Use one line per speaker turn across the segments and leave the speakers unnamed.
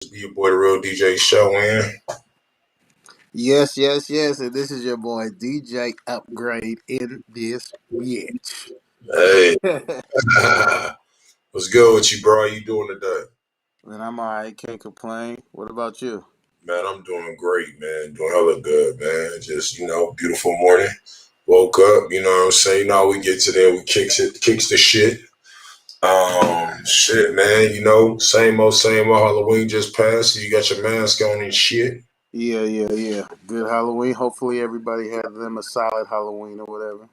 Be your boy, the real DJ Show, man.
Yes, yes, yes. And this is your boy DJ Upgrade in this bitch.
Hey, what's good with you, bro? How you doing today?
And I'm alright, can't complain. What about you?
Man, I'm doing great, man. Doing hella good, man. Just, beautiful morning. Woke up, you know what I'm saying? You know how we get to there, we kicks the shit. Shit, man, same old Halloween just passed. So you got your mask on and shit.
Yeah, yeah, yeah. Good Halloween. Hopefully everybody had them a solid Halloween or whatever.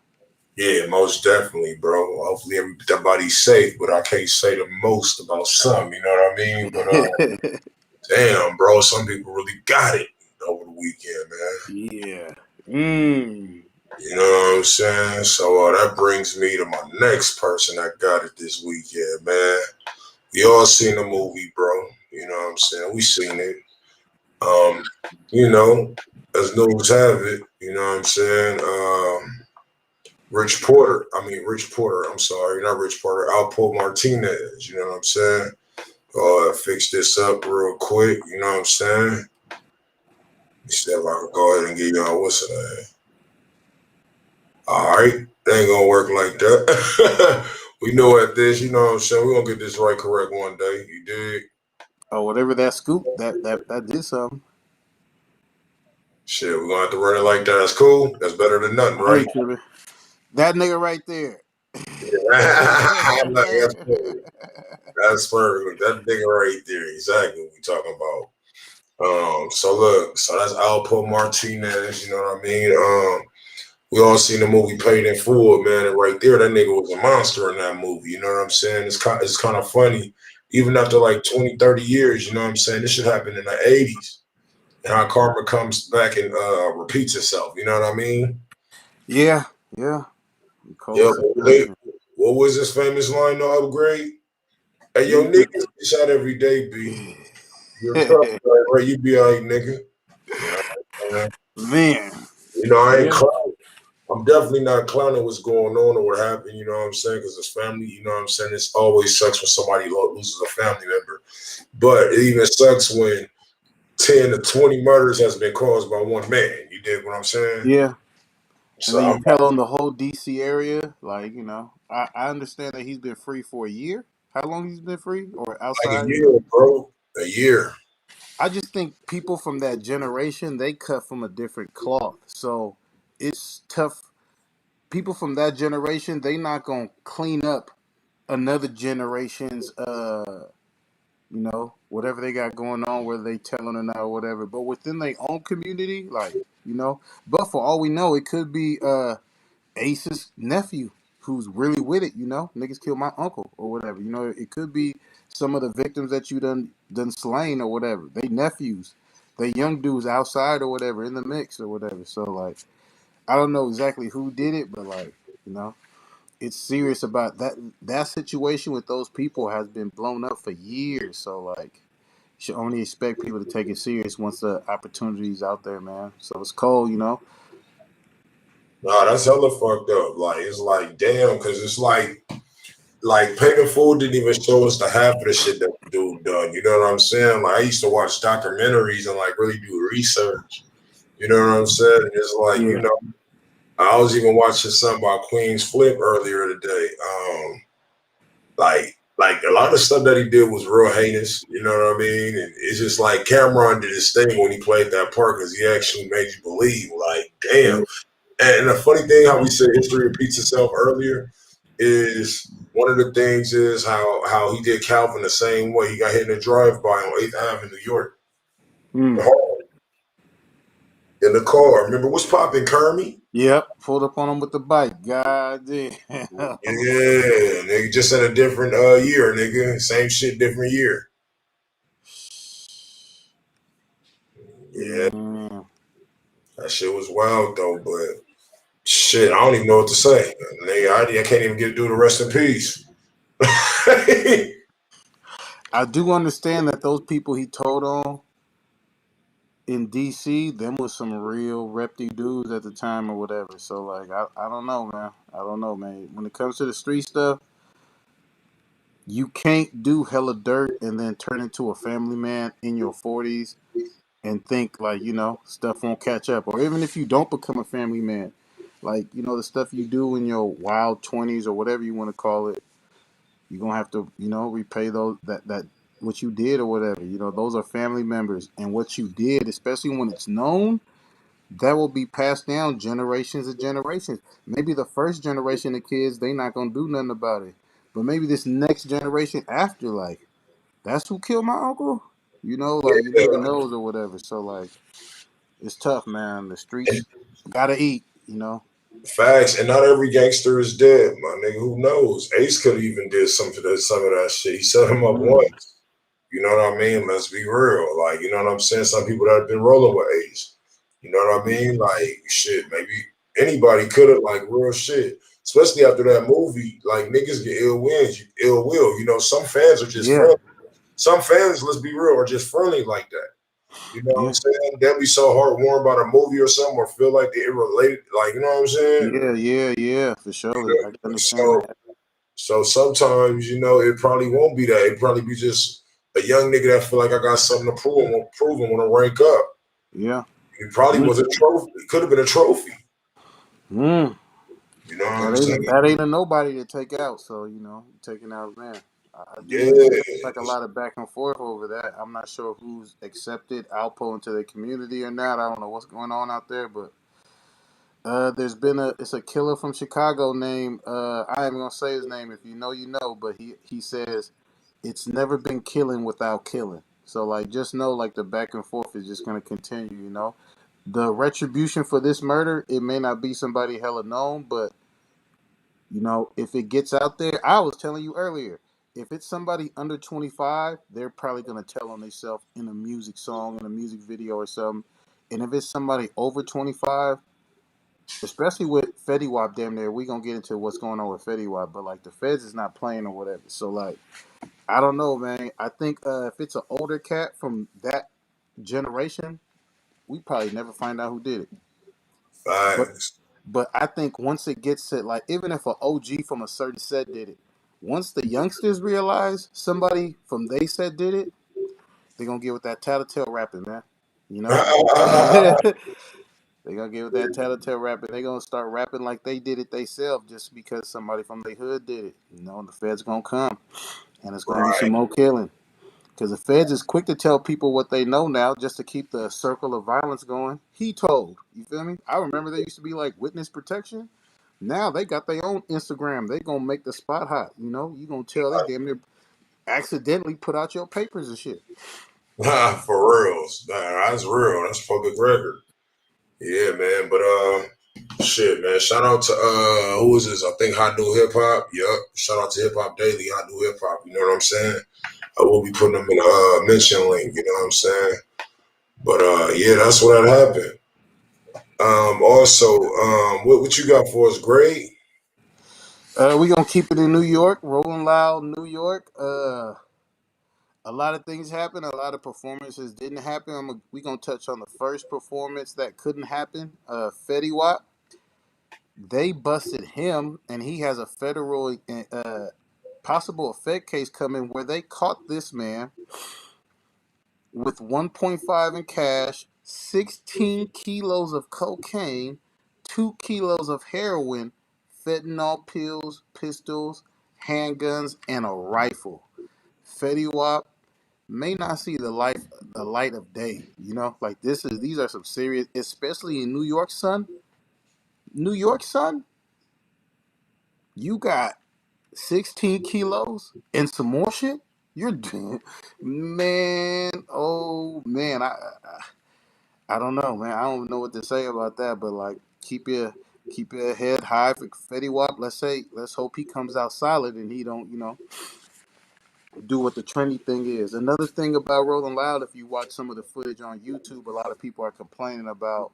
Yeah, most definitely, bro. Hopefully everybody's safe, but I can't say the most about some, you know what I mean? But damn, bro, some people really got it over the weekend, man.
Yeah. Mm.
You know what I'm saying? So that brings me to my next person that got it this weekend, man. We all seen the movie, bro. You know what I'm saying? We seen it. Um, you know, as news have it, you know what I'm saying? Rich Porter, I'm sorry, not Rich Porter, Alpo Martinez, you know what I'm saying? Fix this up real quick, you know what I'm saying? Let me see if I can go ahead and give y'all what's it. All right, it ain't gonna work like that. We know at this, you know what I'm saying? We're gonna get this right correct one day. You dig?
Oh, whatever that scoop, that did something.
Shit, we're gonna have to run it like that. That's cool. That's better than nothing,
I
right?
ain't tripping. That nigga right there.
I'm like, that's perfect. That's perfect. That nigga right there, exactly what we talking about. So that's Alpo Martinez, you know what I mean? We all seen the movie Paid in Full, man, and right there, that nigga was a monster in that movie, you know what I'm saying? It's kind of funny, even after like 20, 30 years, you know what I'm saying? This shit happened in the 80s, and how karma comes back and repeats itself, you know what I mean?
Yeah, yeah. Cold
Yeah,
situation.
what was this famous line, no upgrade? Hey, yo, niggas get shot every day, B. You're tough, right? You be all right, nigga. You know what I'm saying?
Man.
I ain't
Yeah.
clowning. I'm definitely not clowning what's going on or what happened, you know what I'm saying? Because it's family, you know what I'm saying? It's always sucks when somebody loses a family member. But it even sucks when 10 to 20 murders has been caused by one man. You dig what I'm saying?
Yeah. And
So
then you
I'm
tell on the whole DC area, like, I understand that he's been free for a year. How long he's been free or
like a
outside?
year, bro. A year.
I just think people from that generation, they cut from a different cloth. So it's tough. People from that generation, they not gonna clean up another generation's whatever they got going on, whether they telling or not or whatever. But within their own community, but for all we know, it could be Ace's nephew who's really with it, niggas killed my uncle or whatever. It could be some of the victims that you done slain or whatever. They nephews. They young dudes outside or whatever, in the mix or whatever. So like I don't know exactly who did it, but you know, it's serious about that situation with those people has been blown up for years. So like you should only expect people to take it serious once the opportunity's out there, man. So it's cold.
Nah, that's hella fucked up. Like, it's like, damn, because it's like Paid in Full didn't even show us the half of the shit that the dude done. You know what I'm saying? Like I used to watch documentaries and like really do research. You know what I'm saying? And it's like,
Yeah.
I was even watching something about Queen's Flip earlier today. Like a lot of stuff that he did was real heinous. You know what I mean? And it's just like Cameron did his thing when he played that part because he actually made you believe, like, damn.
Yeah.
And the funny thing, how we said history repeats itself earlier, is one of the things is how he did Calvin the same way. He got hit in a drive-by on 8th Ave in New York.
Mm.
In the car. Remember what's popping, Kermie?
Yep, pulled up on him with the bike. God damn.
Yeah, nigga, just in a different year, nigga. Same shit, different year. Yeah,
Man.
that shit was wild though, but shit, I don't even know what to say. Nigga, I can't even get to do the rest in peace.
I do understand that those people he told on in DC, them was some real repty dudes at the time or whatever. So like I don't know, man. I don't know, man. When it comes to the street stuff, You can't do hella dirt and then turn into a family man in your 40s and think like, stuff won't catch up. Or even if you don't become a family man, like, the stuff you do in your wild 20s or whatever you want to call it, you're going to have to, repay those that what you did or whatever. Those are family members, and what you did, especially when it's known, that will be passed down generations and generations. Maybe the first generation of kids, they not gonna do nothing about it. But maybe this next generation after, like, that's who killed my uncle. Like you never
Yeah,
knows or whatever. So like it's tough, man. The streets gotta eat.
facts. And not every gangster is dead, my nigga. Who knows? Ace could have even did some of that shit. He set him up
Mm.
once. You know what I mean? Let's be real. Like, you know what I'm saying? Some people that have been rolling with Ace. You know what I mean? Like, shit, maybe anybody could have, like, real shit. Especially after that movie, like, niggas get ill will. Some fans are just
Yeah,
friendly. Some fans, let's be real, are just friendly like that. You know what I'm
yeah,
saying? They'll be so heartwarmed about a movie or something or feel like they're related. Like, you know what I'm saying?
yeah, for
You
sure. I can
know?
understand that.
So sometimes, it probably won't be that. It probably be just a young nigga that feel like I got something to prove and want to rank up.
Yeah.
It probably
Mm.
was a trophy. It could have been a trophy.
Mm.
You know what
That
I'm saying?
ain't a nobody to take out. So taking out, man. I do
Yeah.
understand. It's like a lot of back and forth over that. I'm not sure who's accepted Alpo into the community or not. I don't know what's going on out there, but there's been it's a killer from Chicago named I ain't gonna say his name. If you know, you know. But he says it's never been killing without killing. So like, just know like the back and forth is just gonna continue. The retribution for this murder, it may not be somebody hella known, but if it gets out there, I was telling you earlier, if it's somebody under 25, they're probably going to tell on themselves in a music song, in a music video or something. And if it's somebody over 25, especially with Fetty Wap damn near, we going to get into what's going on with Fetty Wap, but like the feds is not playing or whatever. So like, I don't know, man. I think if it's an older cat from that generation, we probably never find out who did it. But
Facts.
But I think once it gets to like, even if an OG from a certain set did it, once the youngsters realize somebody from they set did it, they're gonna get with that tattletale rapping, man. You know? They gonna get with that tattletale rapping. They gonna start rapping like they did it themselves just because somebody from their hood did it. And the feds gonna come and it's gonna be some
Right.
more killing. Because the feds is quick to tell people what they know now just to keep the circle of violence going. He told. You feel me? I remember they used to be like witness protection. Now they got their own Instagram. They gonna make the spot hot. You gonna tell they damn near accidentally put out your papers and shit.
For reals. Nah, that's real. That's public record. Yeah, man. But shit, man. Shout out to who is this? I think Hot New Hip Hop. Yup. Shout out to Hip Hop Daily, Hot New Hip Hop. You know what I'm saying? I will be putting them in a mention link. You know what I'm saying? But yeah, that's what had happened. Also, what you got for us? Great.
We gonna keep it in New York, Rolling Loud, New York. A lot of things happened. A lot of performances didn't happen. We gonna touch on the first performance that couldn't happen. Fetty Wap. They busted him, and he has a federal possible effect case coming where they caught this man with 1.5 in cash, 16 kilos of cocaine, 2 kilos of heroin, fentanyl pills, pistols, handguns, and a rifle. Fetty Wap may not see the light of day. Like these are some serious, especially in New York, son. New York, son. You got 16 kilos and some more shit. You're man. Oh man, I don't know, man. I don't know what to say about that, but like, keep your head high for Fetty Wap. Let's hope he comes out solid and he don't, do what the trendy thing is. Another thing about Rolling Loud, if you watch some of the footage on YouTube, a lot of people are complaining about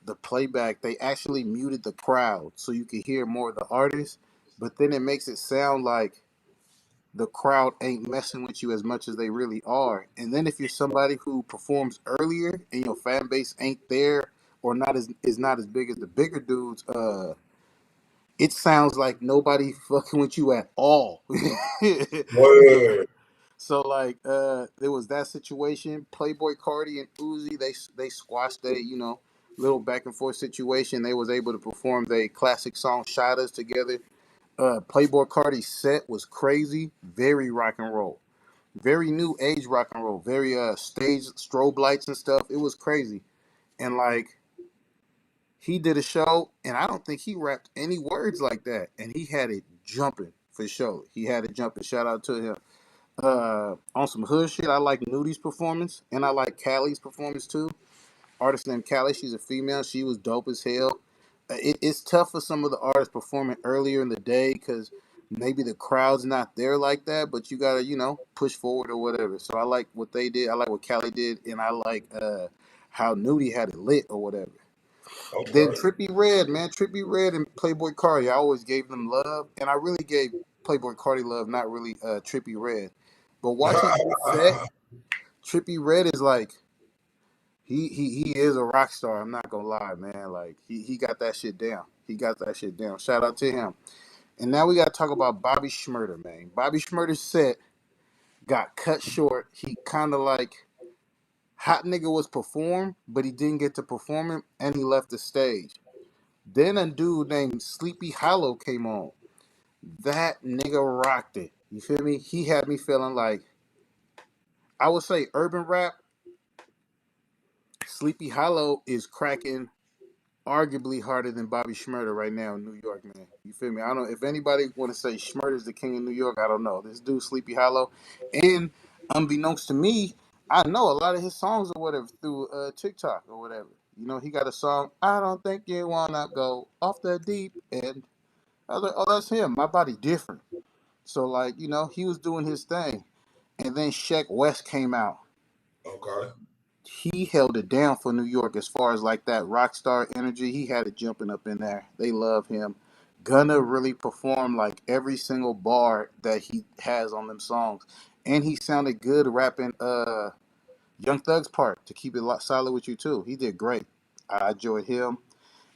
the playback. They actually muted the crowd so you could hear more of the artist, but then it makes it sound like the crowd ain't messing with you as much as they really are. And then if you're somebody who performs earlier and your fan base ain't there or not as is not as big as the bigger dudes, it sounds like nobody fucking with you at all.
Word.
So like there was that situation. Playboy Cardi and Uzi, they squashed a, little back and forth situation. They was able to perform their classic song Shadas together. Playboy Cardi's set was crazy, very rock and roll. Very new age rock and roll. Very stage strobe lights and stuff. It was crazy. And like he did a show and I don't think he rapped any words like that. And he had it jumping for sure. He had it jumping. Shout out to him. On some hood shit, I like Nudi's performance and I like Callie's performance too. Artist named Callie, she's a female. She was dope as hell. It's tough for some of the artists performing earlier in the day because maybe the crowd's not there like that, but you gotta, push forward or whatever. So I like what they did. I like what Callie did, and I like how Nudie had it lit or whatever. Then
Okay.
Trippy Red, man, Trippy Red and Playboy Cardi, I always gave them love, and I really gave Playboy Cardi love, not really Trippy Red. But watching his set, Trippy Red is like he is a rock star. I'm not gonna lie, man. Like he got that shit down. He got that shit down. Shout out to him. And now we gotta talk about Bobby Shmurda, man. Bobby Shmurda's set got cut short. He kind of like hot nigga was performed, but he didn't get to perform it, and he left the stage. Then a dude named Sleepy Hollow came on. That nigga rocked it. You feel me? He had me feeling like I would say urban rap. Sleepy Hollow is cracking arguably harder than Bobby Shmurda right now in New York, man. You feel me? I don't know if anybody want to say Shmurda's the king of New York. I don't know. This dude Sleepy Hollow, and unbeknownst to me, I know a lot of his songs or whatever through TikTok or whatever. He got a song. I don't think you wanna go off the deep end. I was like, oh, that's him. My body different. So like, he was doing his thing, and then Sheck West came out.
Okay.
He held it down for New York as far as like that rock star energy. He had it jumping up in there. They love him. Gunna really performed like every single bar that he has on them songs, and he sounded good rapping Young Thug's part to keep it solid with you too. He did great. I enjoyed him.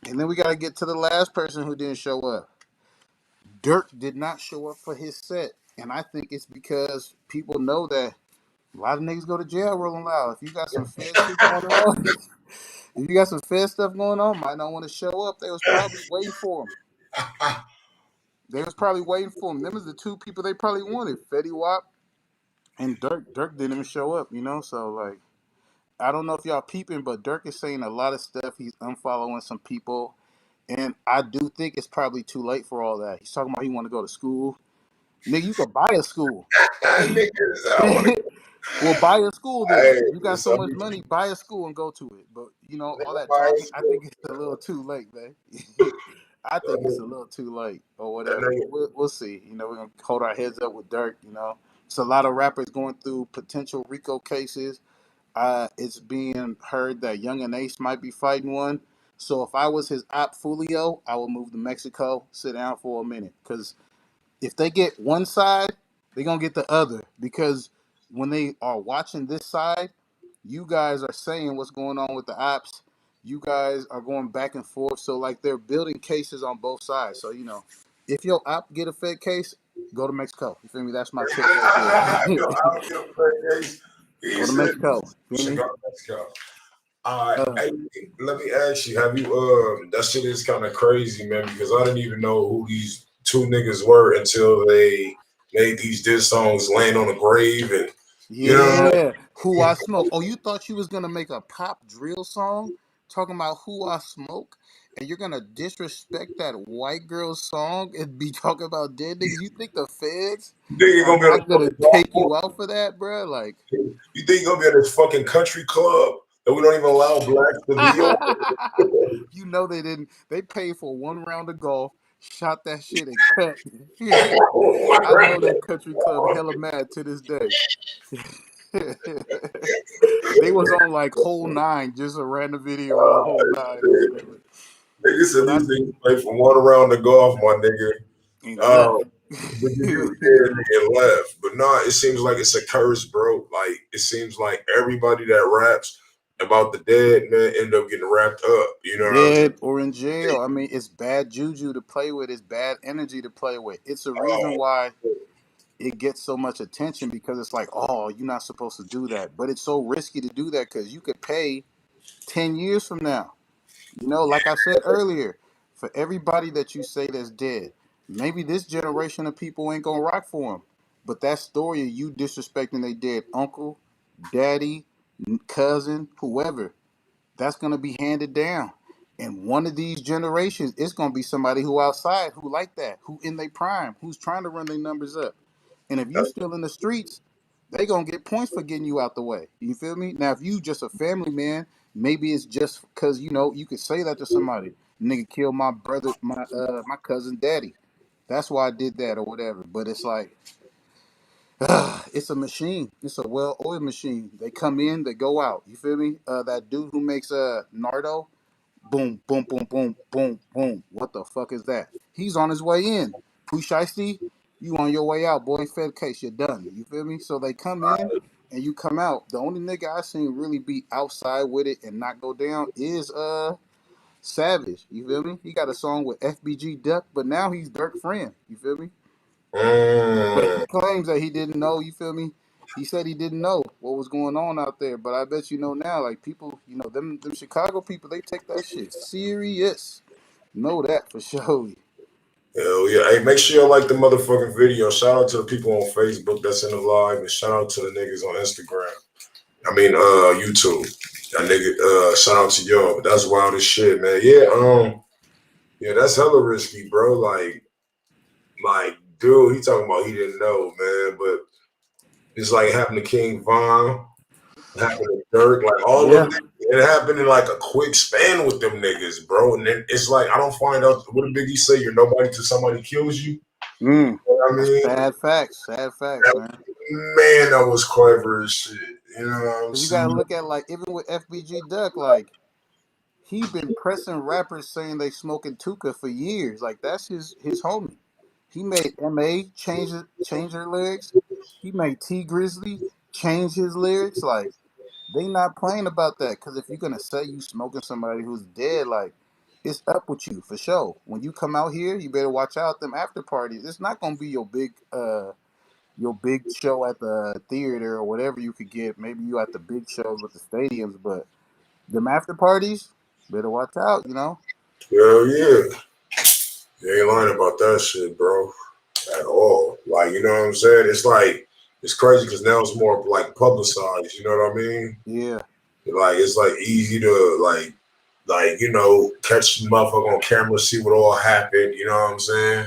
And then we got to get to the last person who didn't show up. Dirk did not show up for his set, and I think it's because people know that a lot of niggas go to jail rolling loud. If you got some fed shit going on, if you got some fed stuff going on, might not want to show up. They was probably waiting for him. They was probably waiting for him. Them is the two people they probably wanted, Fetty Wap and Dirk. Dirk didn't even show up, So like, I don't know if y'all peeping, but Dirk is saying a lot of stuff. He's unfollowing some people, and I do think it's probably too late for all that. He's talking about he want to go to school. Nigga, you could buy a school.
Niggas, I want to.
Well, buy a school then.
Hey,
You got so
some
much money, buy a school and go to it. But all
nigga
that
buy
talking, I
school.
think it's a little too late, man. I think it's a little too late or
That
whatever.
nigga,
But we'll see. We're gonna hold our heads up with Dirk. It's a lot of rappers going through potential RICO cases. It's being heard that Young and Ace might be fighting one. So if I was his op Fulio, I would move to Mexico, sit down for a minute, because if they get one side, they're gonna get the other. Because when they are watching this side, you guys are saying what's going on with the ops. You guys are going back and forth. So like they're building cases on both sides. So if your op get a Fed case, go to Mexico. You feel me? That's my tip right there.
yo, I'll get a play case. He
Go to
said,
Mexico. You feel me?
Chicago, let's go. All right,
Uh,
hey, let me ask you, have you, that shit is kind of crazy, man, because I didn't even know who these two niggas were until they made these diss songs laying on a grave and, you know,
Yeah, Who I Smoke. Oh, you thought you was gonna make a pop drill song talking about Who I Smoke, and you're gonna disrespect that white girl song and be talking about dead niggas? You think the feds
nigga
are
gonna be on
not
a
gonna
fucking golf
take
course.
you out for that, bro? Like,
You think you're gonna be at this fucking country club that we don't even allow blacks to be on?
they didn't. They paid for one round of golf, shot that shit, and cut. I know that country club hella mad to this day. They was on like Hole 9, just a random video on Hole 9 or whatever.
Nigga said
But I
these niggas play from one around the golf, my nigga.
ain't left.
But you do scared and left. But nah, it seems like it's a curse, bro. Like it seems like everybody that raps about the dead, man, end up getting wrapped up. You know what I'm
Dead or in jail. I mean, it's bad juju to play with. It's bad energy to play with. It's a reason why
saying?
it gets so much attention because it's like, oh, you're not supposed to do that. But it's so risky to do that because you could pay 10 years from now. You know, like I said earlier, for everybody that you say that's dead, maybe this generation of people ain't gonna rock for them. But that story of you disrespecting their dead uncle, daddy, cousin, whoever, that's gonna be handed down. And one of these generations, it's gonna be somebody who outside, who like that, who in their prime, who's trying to run their numbers up. And if you still in the streets, they gonna get points for getting you out the way. You feel me? Now, if you just a family man, maybe it's just because you know you could say that to somebody. Nigga killed my brother, my cousin, daddy. That's why I did that or whatever. But it's like, it's a machine. It's a well-oiled machine. They come in, they go out. You feel me? That dude who makes Nardo, boom, boom, boom, boom, boom, boom. What the fuck is that? He's on his way in. Pusheisty, you on your way out, boy. Fed case, you're done. You feel me? So they come in and you come out. The only nigga I seen really be outside with it and not go down is Savage. You feel me? He got a song with FBG Duck, but now he's Dirk friend. You feel me? But he
Mm.
claims that he didn't know, you feel me? He said he didn't know what was going on out there, but I bet you know now, like people, you know, them Chicago people, they take that shit serious. Know that for sure.
Hell yeah. Hey, make sure you like the motherfucking video. Shout out to the people on Facebook that's in the live, and shout out to the niggas on Instagram. I mean, YouTube. That nigga, shout out to y'all. But that's wild as shit, man. Yeah, yeah, that's hella risky, bro. Dude, he talking about he didn't know, man. But it's like happened to King Von, happened to Dirk, like all of
Yeah.
them. It happened in like a quick span with them niggas, bro. And then it's like I don't find out what did Biggie say? You're nobody till somebody kills you.
Mm.
You know what I
That's
mean?
sad facts, man.
Man, that was clever as shit. You know what I'm
Cause you gotta
saying?
look at like even with FBG Duck, like he been pressing rappers saying they smoking Tuka for years. Like that's his homie. He made MA change her lyrics. He made T Grizzly change his lyrics. Like they not playing about that because if you're gonna say you smoking somebody who's dead, like it's up with you for sure. When you come out here, you better watch out them after parties. It's not gonna be your big show at the theater or whatever you could get. Maybe you at the big shows with the stadiums, but them after parties, better watch out. You know.
Hell yeah. You ain't lying about that shit, bro. At all. Like, you know what I'm saying? It's like it's crazy because now it's more like publicized, you know what I mean?
Yeah.
Like it's like easy to you know, catch the motherfucker on camera, see what all happened, you know what I'm saying?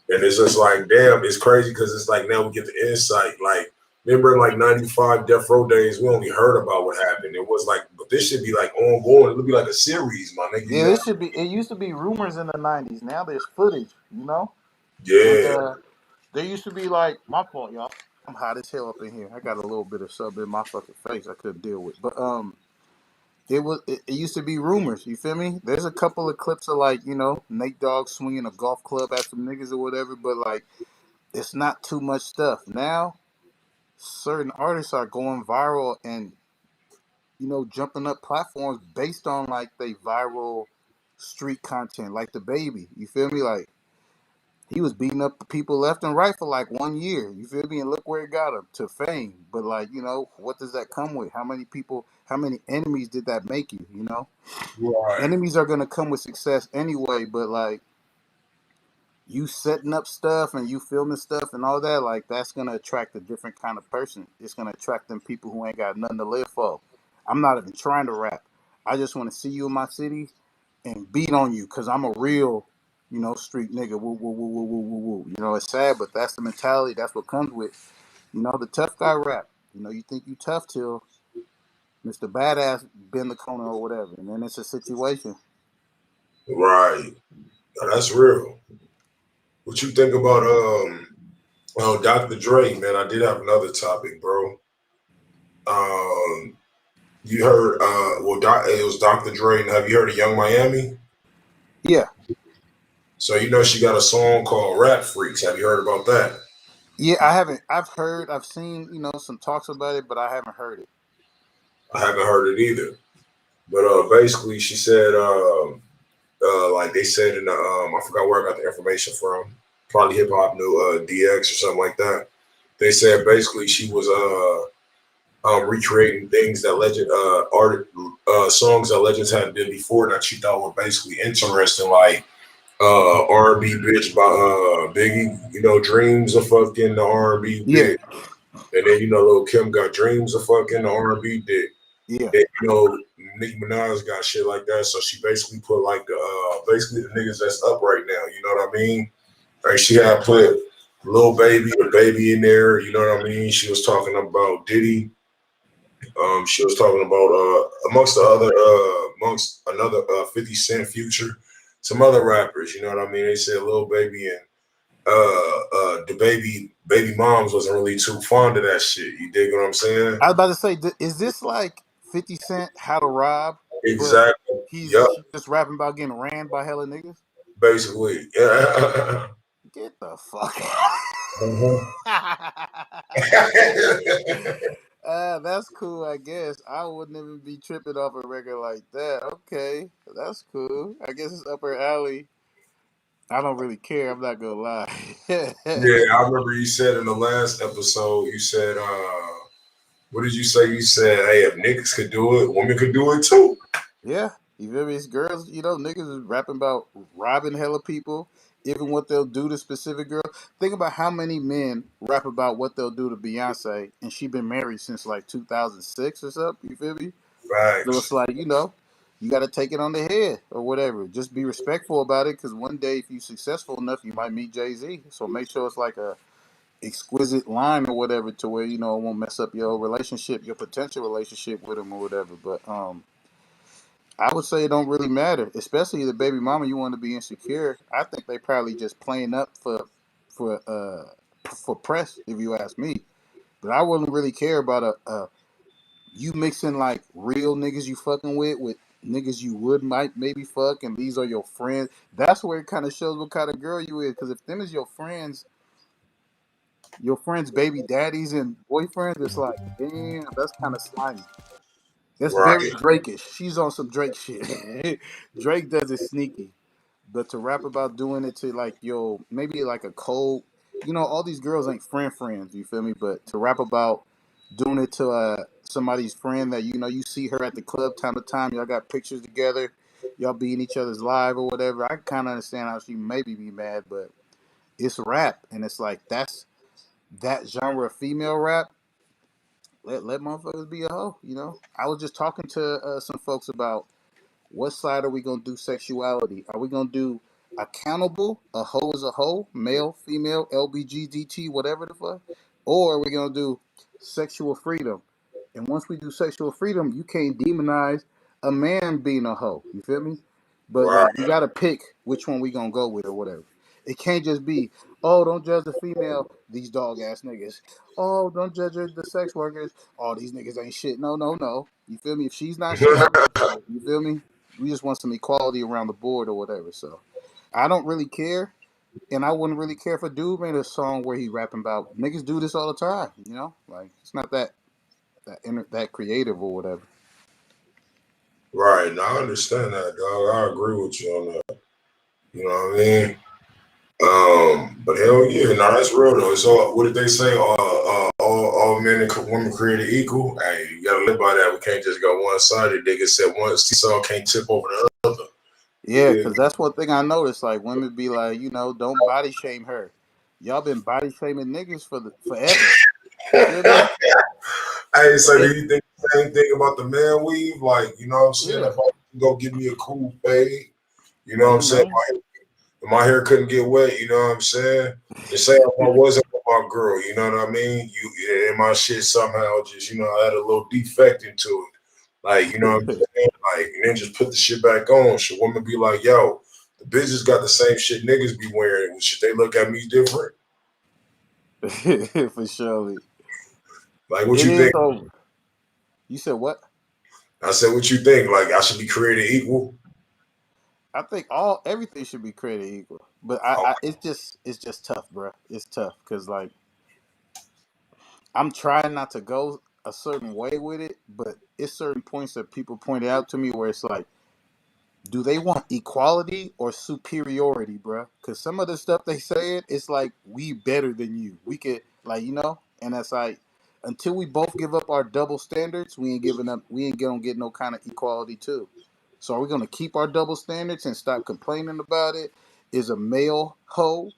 And it's just like, damn, it's crazy because it's like now we get the insight. Like, remember in like 95 Death Row days, we only heard about what happened. It was like, but this should be like ongoing. It'll be like a series, my nigga, you
Yeah,
know?
it should be. It used to be rumors in the '90s. Now there's footage. You know, like
Yeah.
there used to be like my fault, y'all. I'm hot as hell up in here. I got a little bit of sub in my fucking face I couldn't deal with. But it used to be rumors. You feel me? There's a couple of clips of like Nate Dogg swinging a golf club at some niggas or whatever. But like it's not too much stuff now. Certain artists are going viral and jumping up platforms based on like they viral street content, like the baby. You feel me? Like he was beating up people left and right for like 1 year. You feel me? And look where it got him to fame. But like, what does that come with? How many people? How many enemies did that make you?
Right.
Enemies are gonna come with success anyway. But like you setting up stuff and you filming stuff and all that, like that's gonna attract a different kind of person. It's gonna attract them people who ain't got nothing to live for. I'm not even trying to rap. I just want to see you in my city and beat on you because I'm a real, street nigga. Woo, woo, woo, woo, woo, woo, woo. It's sad, but that's the mentality. That's what comes with, the tough guy rap. You think you tough till Mr. Badass bend the corner or whatever, and then it's a situation.
Right. Now, that's real. What you think about Dr. Dre, man? I did have another topic, bro. Um you heard it was Dr. Dre. And have you heard of Young Miami?
Yeah,
So you know she got a song called Rap Freaks. Have you heard about that?
yeah. I haven't. I've heard. I've seen. Some talks about it, but I haven't heard it.
I haven't heard it either. But basically, she said, like they said in the, I forgot where I got the information from. Probably Hip Hop New DX or something like that. They said basically she was recreating things that legend art songs that legends had did before that she thought were basically interesting, like R&B bitch by Biggie. You know, dreams of fucking the R&B
Yeah,
dick, and then you know, Lil Kim got dreams of fucking the R&B dick.
yeah.
And, you know, Nicki Minaj got shit like that, so she basically put like the basically the niggas that's up right now. You know what I mean? Like she had put Lil Baby or Baby in there. You know what I mean? She was talking about Diddy. She was talking about amongst the other amongst another 50 Cent Future, some other rappers, you know what I mean? They said Lil Baby and the baby moms wasn't really too fond of that shit. You dig what I'm saying?
I was about to say, is this like 50 Cent How to Rob, but
Exactly.
he's
Yep.
just rapping about getting ran by hella niggas?
Basically. Yeah.
Get the fuck
Mhm.
That's cool, I guess. I wouldn't even be tripping off a record like that. Okay, that's cool. I guess it's up her alley. I don't really care. I'm not gonna lie.
Yeah, I remember you said in the last episode, you said, what did you say? You said, hey, if niggas could do it, women could do it too.
Yeah, you feel me? It's girls, niggas is rapping about robbing hella people, even what they'll do to specific girls. Think about how many men rap about what they'll do to Beyonce, and she been married since like 2006 or something. You feel me? So it's
Facts.
like, you got to take it on the head or whatever. Just be respectful about it, because one day, if you're successful enough, you might meet Jay-Z. So make sure it's like a exquisite line or whatever, to where it won't mess up your relationship, your potential relationship with him or whatever. But I would say it don't really matter, especially the baby mama you want to be insecure. I think they probably just playing up for uh for press, if you ask me. But I wouldn't really care about you mixing like real niggas you fucking with niggas you would might maybe fuck, and these are your friends. That's where it kind of shows what kind of girl you is. Because if them is your friends' baby daddies and boyfriends, it's like, damn, that's kind of slimy. That's very
Right.
Drake-ish. She's on some Drake shit. Drake does it sneaky. But to rap about doing it to like maybe like a cold, all these girls ain't friends, you feel me? But to rap about doing it to somebody's friend that you see her at the club time to time, y'all got pictures together, y'all be in each other's live or whatever. I kind of understand how she maybe be mad, but it's rap, and it's like that genre of female rap. Let motherfuckers be a hoe. I was just talking to some folks about what side are we gonna do sexuality? Are we gonna do accountable? A hoe is a hoe, male, female, LBGDT, whatever the fuck, or are we gonna do sexual freedom? And once we do sexual freedom, you can't demonize a man being a hoe. You feel me? But
Right.
like, we gotta pick which one we gonna go with or whatever. It can't just be, oh, don't judge the female, these dog ass niggas. Oh, don't judge the sex workers. Oh, these niggas ain't shit. No, no, no. You feel me? If she's not shit, I'm not shit. You feel me? We just want some equality around the board or whatever. So I don't really care, and I wouldn't really care if a dude made a song where he rapping about niggas do this all the time. Like, it's not that creative or whatever.
Right. Now I understand that, dog. I agree with you on that. You know what I mean? But hell yeah, no, that's real though. It's all, what did they say? All men and women created equal. Hey, you gotta live by that. We can't just go one sided. Nigga said one seesaw can't tip over the other. You
Yeah,
dig?
because that's one thing I noticed. Like, women be like, don't body shame her. Y'all been body shaming niggas forever. You feel me?
Hey, so do
And,
you think the same thing about the man weave? Like, you know what I'm saying?
yeah,
If I go give me a cool fade, you know what I'm
yeah,
saying?
man.
My hair couldn't get wet, you know what I'm saying? The same if I wasn't with my girl, you know what I mean? And my shit somehow just, had a little defect into it. Like, you know what I'm saying? Like, and then just put the shit back on. Should women be like, yo, the bitches got the same shit niggas be wearing. Should they look at me different?
For sure.
Like, what
It
you
is
think?
over. You said what?
I said, what you think? Like, I should be created equal?
I think everything should be created equal, but it's just tough, bro. It's tough because like I'm trying not to go. a certain way with it, but it's certain points that people pointed out to me where it's like, do they want equality or superiority, bruh? Because some of the stuff they said, it's like we better than you. We could, like, and that's like, until we both give up our double standards, we ain't giving up. We ain't gonna get no kind of equality too. So are we gonna keep our double standards and stop complaining about it? Is a male hoe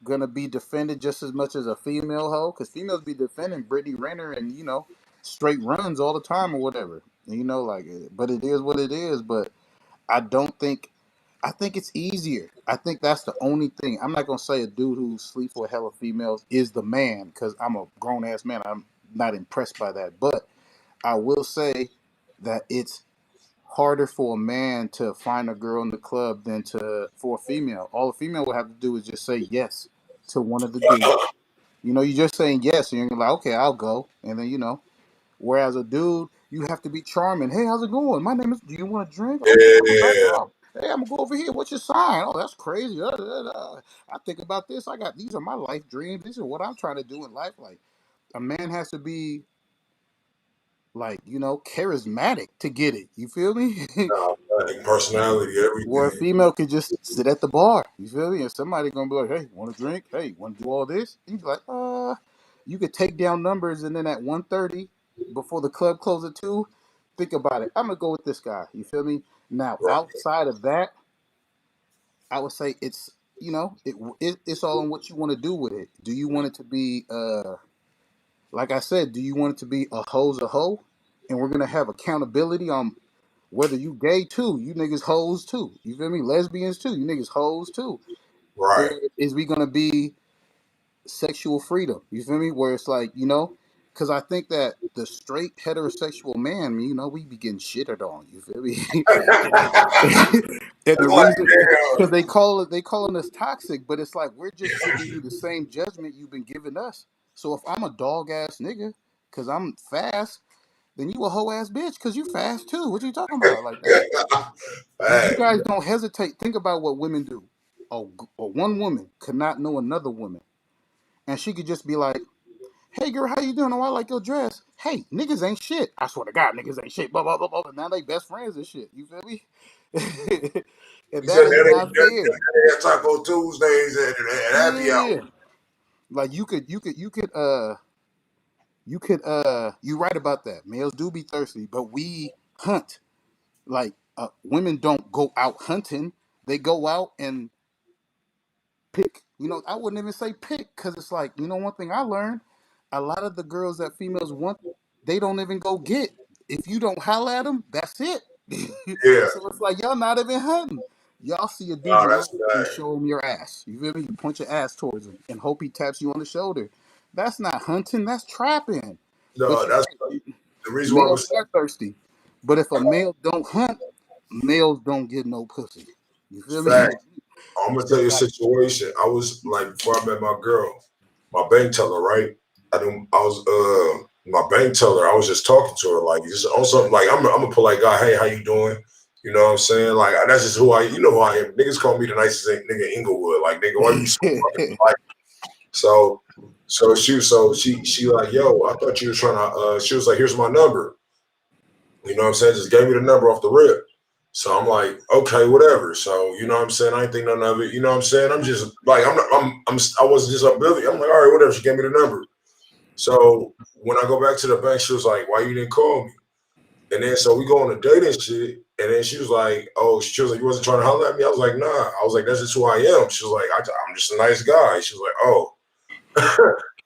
gonna be defended just as much as a female hoe? Because females be defending Brittany Renner and straight runs all the time or whatever. And, like, but it is what it is. But I don't think. I think it's easier. I think that's the only thing. I'm not gonna say a dude who sleeps with hella females is the man because I'm a grown ass man. I'm not impressed by that. But I will say that it's harder for a man to find a girl in the club than to for a female. All a female will have to do is just say yes to one of the dudes. You're just saying yes, and you're like, okay, I'll go, and then Whereas a dude, you have to be charming. Hey, how's it going? My name is. Do you want a drink? Oh, what's your
Yeah,
background? Hey, I'm gonna go over here. What's your sign? Oh, that's crazy. I think about this. These are my life dreams. These are what I'm trying to do in life. Like a man has to be like charismatic to get it. You feel me?
nah, like personality,
Where a
everything.
female could just sit at the bar. You feel me? And somebody gonna be like, "Hey, want a drink? Hey, want to do all this?" And you be like, you could take down numbers, and then at 1:30, before the club closes at 2, think about it. I'm gonna go with this guy. You feel me? Now,
Right,
outside of that, I would say it's all on what you want to do with it. Do you want it to be like I said? Do you want it to be a hoe's a hoe, and we're gonna have accountability on whether you gay too, you niggas hoes too. You feel me? Lesbians too, you niggas hoes too. Or
right.
is we gonna be sexual freedom? You feel me? Where it's like, because I think that the straight heterosexual man, we be getting shitted on. You feel me? And the
It's like,
reason,
damn.
because they calling us toxic, but it's like we're just giving you the same judgment you've been giving us. So if I'm a dog ass nigga, because I'm fast, then you a hoe ass bitch because you fast too. What you talking about? Like that? You
Fact.
guys don't hesitate. Think about what women do. One woman could not know another woman, and she could just be like, "Hey girl, how you doing? Oh, I like your dress. Hey, niggas ain't shit. I swear to God, niggas ain't shit. Blah blah blah blah." Now they best friends and shit. You feel me? And
He
that
said
is
that
not fair.
they had Taco Tuesdays and happy
Yeah,
hour.
like you right about that. Males do be thirsty, but we hunt. Like women don't go out hunting. They go out and pick. I wouldn't even say pick because it's like, one thing I learned, a lot of the girls that females want, they don't even go get. If you don't holler at them, that's it.
Yeah,
So it's like y'all not even hunting. Y'all see a dude
no,
you
that's
like and
bad.
show him your ass. You feel me? You point your ass towards him and hope he taps you on the shoulder. That's not hunting. That's trapping. But
No,
you're
that's
right.
the reason why I
Males
was
are thirsty. But if a male don't hunt, males don't get no pussy. You feel me?
fact. I'm gonna tell
It's
you a
like
situation. I was like before I met my girl, my bank teller, right? I was my bank teller. I was just talking to her like just on something like I'm a polite guy. Hey, how you doing? You know what I'm saying? Like that's just who I. You know who I am. Niggas call me the nicest nigga in Inglewood. Like nigga, why you so fucking polite? So she like yo. I thought you were trying to. She was like, here's my number. You know what I'm saying? Just gave me the number off the rip. So I'm like, okay, whatever. So you know what I'm saying? I ain't think none of it. You know what I'm saying? I'm just like, I'm not, I wasn't just oblivious. I'm like, all right, whatever. She gave me the number. So when I go back to the bank, she was like, why you didn't call me? And then so we go on a date and shit. And then she was like, oh, she was like, you wasn't trying to holler at me? I was like, nah. I was like, that's just who I am. She was like, I'm just a nice guy. She was like, oh.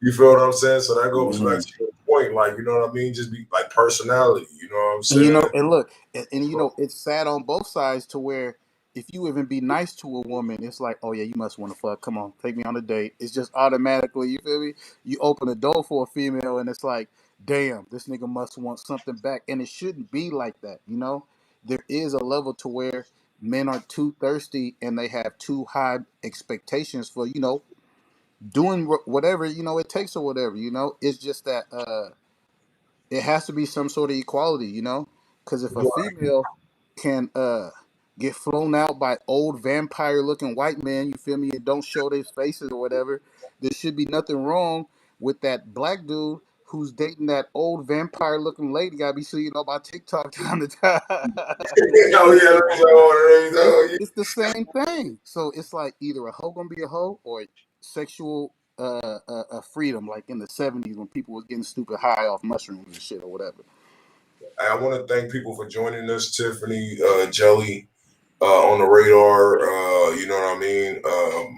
You feel what I'm saying? So that goes back
Mhm.
to your point, like, you know what I mean? Just be like personality, you know what I'm
And
saying?
and look, it's sad on both sides to where if you even be nice to a woman, it's like, oh yeah, you must want to fuck. Come on, take me on a date. It's just automatically, you feel me? You open the door for a female, and it's like, damn, this nigga must want something back, and it shouldn't be like that. There is a level to where men are too thirsty and they have too high expectations for doing whatever it takes or whatever. It's just that it has to be some sort of equality. Because if a female can get flown out by old vampire looking white men, you feel me, and don't show their faces or whatever, there should be nothing wrong with that black dude who's dating that old vampire looking lady I be seeing on my TikTok time to time.
Oh yeah,
It's the same thing. So it's like either a hoe gonna be a hoe or sexual freedom, like in the '70s when people was getting stupid high off mushrooms and shit or whatever.
I want to thank people for joining us, Tiffany, Jelly, on the radar. You know what I mean?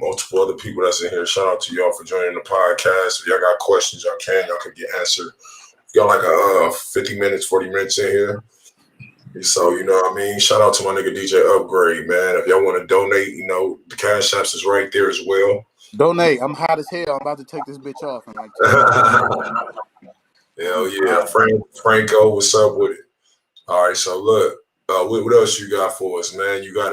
Multiple other people that's in here. Shout out to y'all for joining the podcast. If y'all got questions, y'all can get answered. Got like a 50 minutes, 40 minutes in here. So, you know what I mean? Shout out to my nigga DJ Upgrade, man. If y'all want to donate, you know, the Cash Apps is right there as well.
Donate. I'm hot as hell. I'm about to take this bitch off in like 2 minutes.
Hell yeah. Franco, what's up with it? All right, so look, what else you got for us, man? You got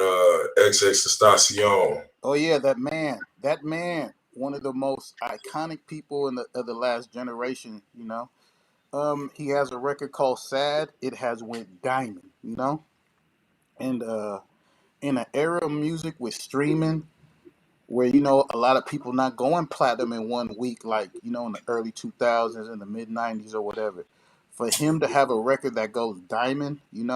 XX Testacion.
Oh yeah, that man, one of the most iconic people in of the last generation. You know, he has a record called "Sad." It has went diamond. You know, and in an era of music with streaming, where a lot of people not going platinum in 1 week, like in the early 2000s, in the mid 90s or whatever. For him to have a record that goes diamond, and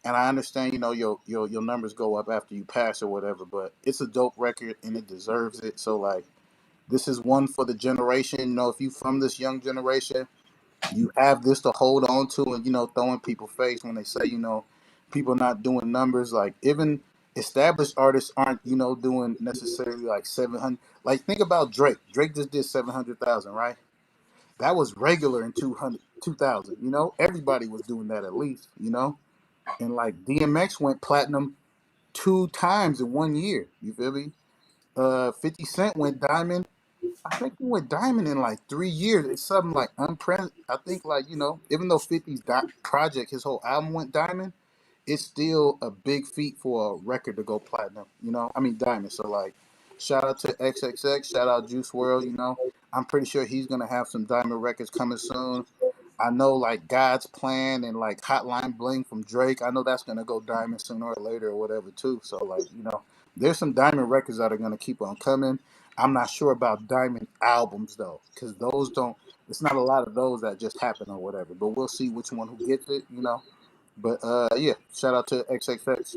I understand, your numbers go up after you pass or whatever, but it's a dope record and it deserves it. So like, this is one for the generation. If you from this young generation, you have this to hold on to, and throwing people face when they say people not doing numbers. Like, even established artists aren't doing necessarily like 700. Like, think about Drake just did 700,000, right? That was regular in 2000. Everybody was doing that at least. And like, DMX went platinum 2 times in 1 year. You feel me? 50 Cent went diamond. I think he went diamond in like 3 years. It's something like unprecedented. I think, like, even though 50's project, his whole album went diamond, it's still a big feat for a record to go platinum. I mean diamond. So like, shout out to XXX, shout out Juice World. I'm pretty sure he's gonna have some diamond records coming soon. I know, like, God's Plan and like Hotline Bling from Drake. I know that's gonna go diamond sooner or later or whatever too. So like, there's some diamond records that are gonna keep on coming. I'm not sure about diamond albums though, because those don't. It's not a lot of those that just happen or whatever. But we'll see which one who gets it. But yeah, shout out to XXX.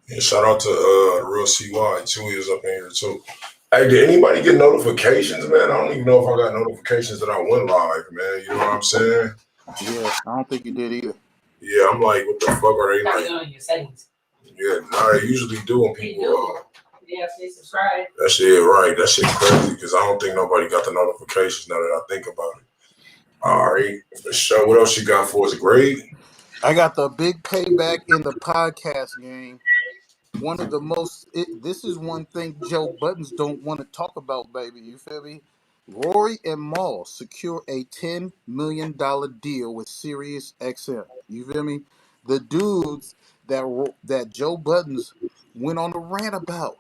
And shout out to Real CY. Julia's up in here too. Hey, did anybody get notifications, man? I don't even know if I got notifications that I went live, man. You know what I'm saying?
Yeah, I don't think you did either.
Yeah, I'm like, what the fuck are they like? On your settings. Yeah, nah, they usually do when people. Yeah, they subscribe. That shit right. That shit crazy because I don't think nobody got the notifications now that I think about it. All right, for sure. What else you got for us? Great.
I got the big payback in the podcast game. One of the most. This is one thing Joe Buttons don't want to talk about, baby. You feel me? Rory and Maul secure a $10 million deal with Sirius XM. You feel me? The dudes that Joe Buttons went on a rant about.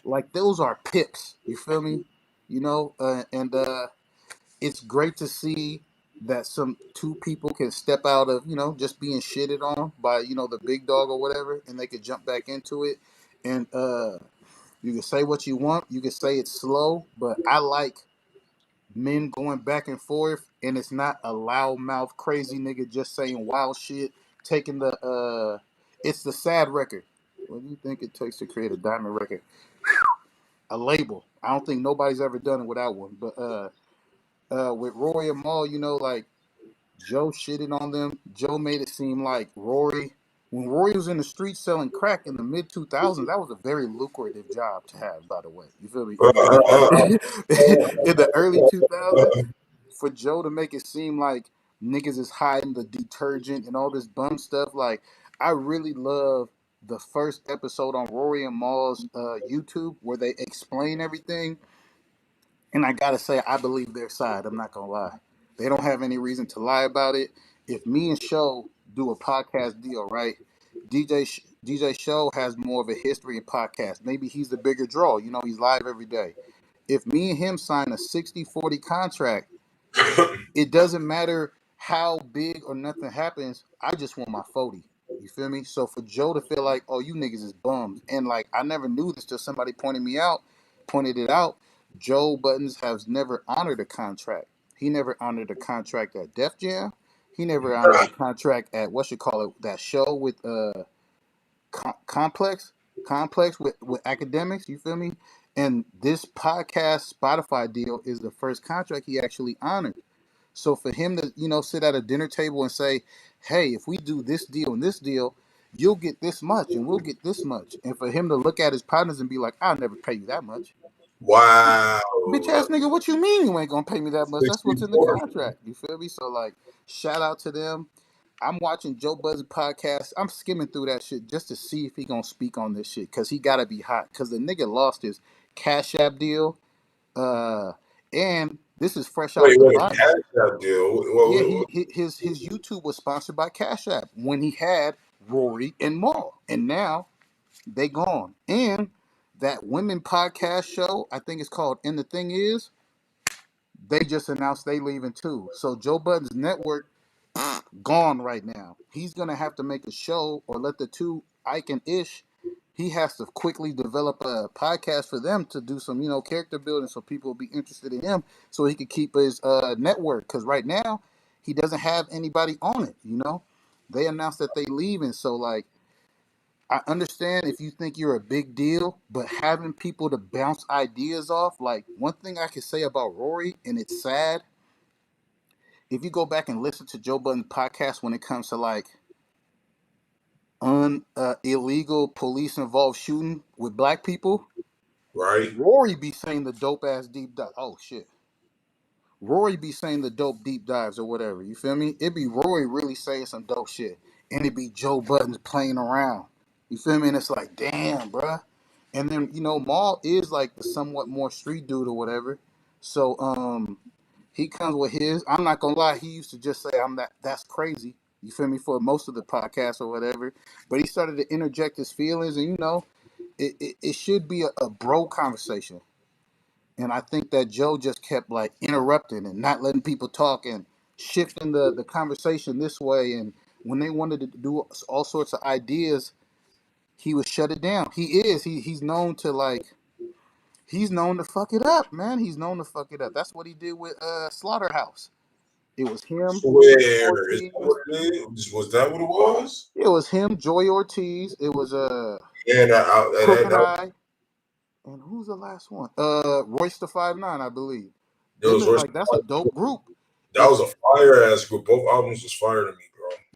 Like, those are pips. You feel me? And it's great to see that some two people can step out of just being shitted on by the big dog or whatever, and they could jump back into it. And you can say what you want. You can say it's slow, but I like men going back and forth, and it's not a loudmouth crazy nigga just saying wild shit. Taking it's the sad record. What do you think it takes to create a diamond record? A label. I don't think nobody's ever done it without one. But with Rory and Maul, like, Joe shitted on them. Joe made it seem like when Rory was in the street selling crack in the mid 2000s, that was a very lucrative job to have, by the way. You feel me? In the early 2000s, for Joe to make it seem like niggas is hiding the detergent and all this bum stuff, like, I really love the first episode on Rory and Maul's YouTube where they explain everything. And I gotta say, I believe their side. I'm not gonna lie. They don't have any reason to lie about it. If me and Show do a podcast deal, right? DJ Show has more of a history in podcast. Maybe he's the bigger draw. He's live every day. If me and him sign a 60-40 contract, it doesn't matter how big or nothing happens. I just want my 40. You feel me? So for Joe to feel like, oh, you niggas is bums, and like, I never knew this till somebody pointed it out. Joe Buttons has never honored a contract. He never honored a contract at Def Jam. He never honored a contract at that show with Complex, with academics. You feel me? And this podcast Spotify deal is the first contract he actually honored. So for him to sit at a dinner table and say, "Hey, if we do this deal and this deal, you'll get this much and we'll get this much," and for him to look at his partners and be like, "I'll never pay you that much."
Wow.
Bitch ass nigga, what you mean you ain't gonna pay me that much? That's what's in the
64.
contract. You feel me? So like, shout out to them. I'm watching Joe Budden's podcast. I'm skimming through that shit just to see if he gonna speak on this shit because he gotta be hot. Because the nigga lost his Cash App deal, and this is fresh out
Wait,
the
what a
box.
Cash App deal?
Yeah, his YouTube was sponsored by Cash App when he had Rory and Maul, and now they gone. And that women podcast show, I think it's called "And the Thing Is," they just announced they leaving too. So Joe Budden's network gone right now. He's gonna have to make a show or let the two Ike and Ish. He has to quickly develop a podcast for them to do some, character building, so people will be interested in him, so he could keep his network. Because right now, he doesn't have anybody on it. They announced that they leaving, so like, I understand if you think you're a big deal, but having people to bounce ideas off, like one thing I can say about Rory, and it's sad, if you go back and listen to Joe Budden's podcast when it comes to like illegal police involved shooting with black people,
right?
Rory be saying the dope ass deep dive. Oh shit. Rory be saying the dope deep dives or whatever. You feel me? It be Rory really saying some dope shit. And it be Joe Budden's playing around. You feel me? And it's like, damn, bruh. And then, Maul is like the somewhat more street dude or whatever. So he comes with his. I'm not gonna lie, he used to just say that's crazy. You feel me? For most of the podcast or whatever. But he started to interject his feelings, and it should be a bro conversation. And I think that Joe just kept like interrupting and not letting people talk and shifting the conversation this way. And when they wanted to do all sorts of ideas, he would shut it down. He's known to fuck it up, man. He's known to fuck it up. That's what he did with Slaughterhouse. It was him, Joy
Where is that
Ortiz.
what it is? Was that what it was?
It was him, Joy Ortiz. It was
And
Crook and I. And who's the last one? Royce the 5'9", I believe.
there
Them
was
is like that's a dope group.
that was a fire ass group. Both albums was fire to me,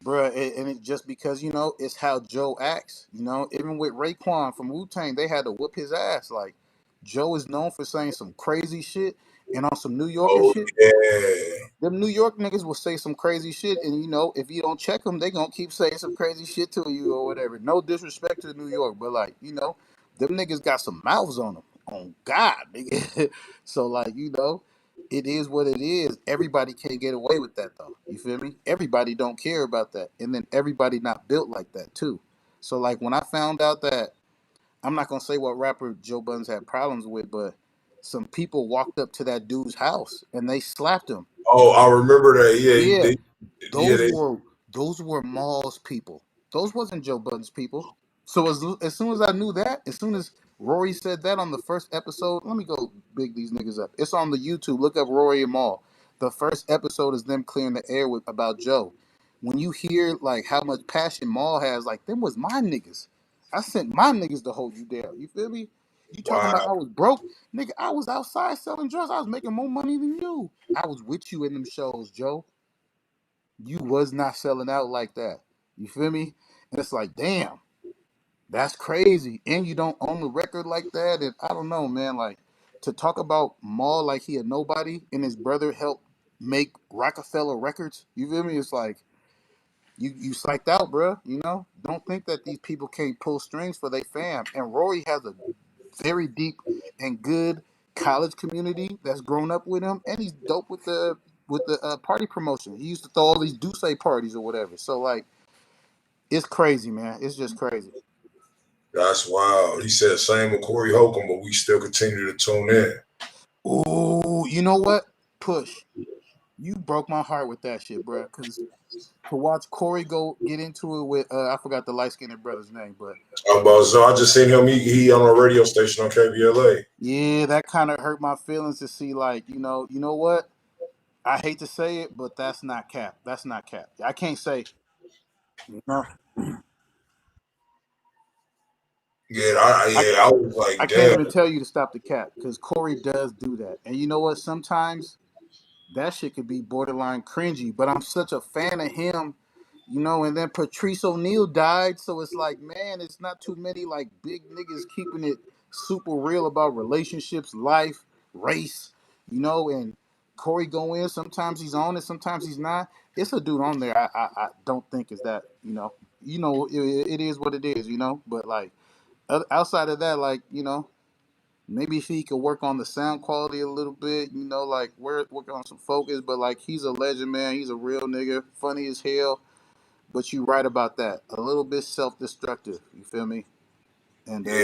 bro.
Bruh, and it's just because it's how Joe acts. Even with Raekwon from Wu Tang, they had to whoop his ass. Like Joe is known for saying some crazy shit and on some New Yorker
Oh
shit.
yeah.
Them New York niggas will say some crazy shit, and if you don't check them, they gonna keep saying some crazy shit to you or whatever. No disrespect to New York, but like them niggas got some mouths on them. On God, nigga. So like it is what it is. Everybody can't get away with that though. You feel me? Everybody don't care about that, and then everybody not built like that too. So like when I found out that I'm not gonna say what rapper Joe Buttons had problems with, but some people walked up to that dude's house and they slapped him.
Oh, I remember that. Yeah,
Yeah,
yeah,
those were those were Maul's people. Those wasn't Joe Budden's people. So as soon as I knew that, as soon as Rory said that on the first episode, let me go big these niggas up. It's on the YouTube. Look up Rory and Maul. The first episode is them clearing the air about Joe. When you hear like how much passion Maul has, like them was my niggas. I sent my niggas to hold you down. You feel me? You talking
wow.
about I was broke, nigga? I was outside selling drugs. I was making more money than you. I was with you in them shows, Joe. You was not selling out like that. You feel me? And it's like, damn, that's crazy. And you don't own the record like that. And I don't know, man. Like to talk about Maul like he a nobody and his brother helped make Rockefeller Records. You feel me? It's like you psyched out, bro. Don't think that these people can't pull strings for their fam. And Rory has a very deep and good college community that's grown up with him, and he's dope with the party promotion. He used to throw all these Duce parties or whatever. So like, it's crazy, man. It's just crazy.
That's wild. He said same with Corey Holcomb, but we still continue to tune in.
Ooh, you know what? Push. You broke my heart with that shit, bro. Because to watch Corey go get into it with I forgot the light skinned brother's name, but
So I just seen him. He on a radio station on KBLA.
yeah, that kind of hurt my feelings to see like you know what? I hate to say it, but that's not cap. That's not cap. I can't say. You know,
Yeah,
I
I was like,
I can't
damn.
even tell you to stop the cap because Corey does do that. And you know what? Sometimes that shit could be borderline cringy, but I'm such a fan of him, you know. And then Patrice O'Neal died, so it's like, man, it's not too many like big niggas keeping it super real about relationships, life, race, you know. And Corey go in, sometimes he's on it, sometimes he's not. It's a dude on there. I don't think is that, it is what it is, you know. But like outside of that, like, you know. Maybe if he could work on the sound quality a little bit, you know, like work on some focus. But like, he's a legend, man. He's a real nigga, funny as hell. But you right about that. A little bit self-destructive. You feel me? And
Yeah,
go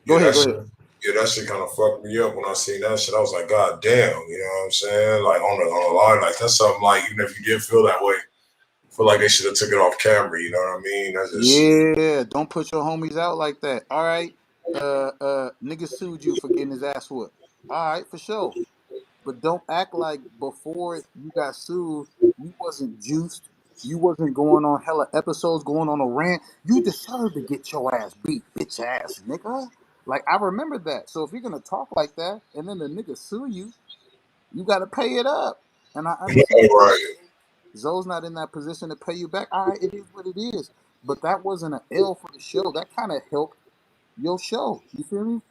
yeah,
ahead,
that
go
shit,
ahead.
yeah, that shit kind of fucked me up when I seen that shit. I was like, God damn, you know what I'm saying? Like on the line, like that's something like even if you did feel that way, I feel like they should have took it off camera. You know what I mean? That's just
Yeah, don't put your homies out like that. All right, nigga sued you for getting his ass whooped. All right, for sure. But don't act like before you got sued, you wasn't juiced. You wasn't going on hella episodes, going on a rant. You deserve to get your ass beat, bitch ass nigga. Like I remember that. So if you're gonna talk like that and then the nigga sue you, you gotta pay it up. And I understand
right,
Zoe's not in that position to pay you back. All right, it is what it is. But that wasn't an L for the show. That kind of helped your show. You feel me?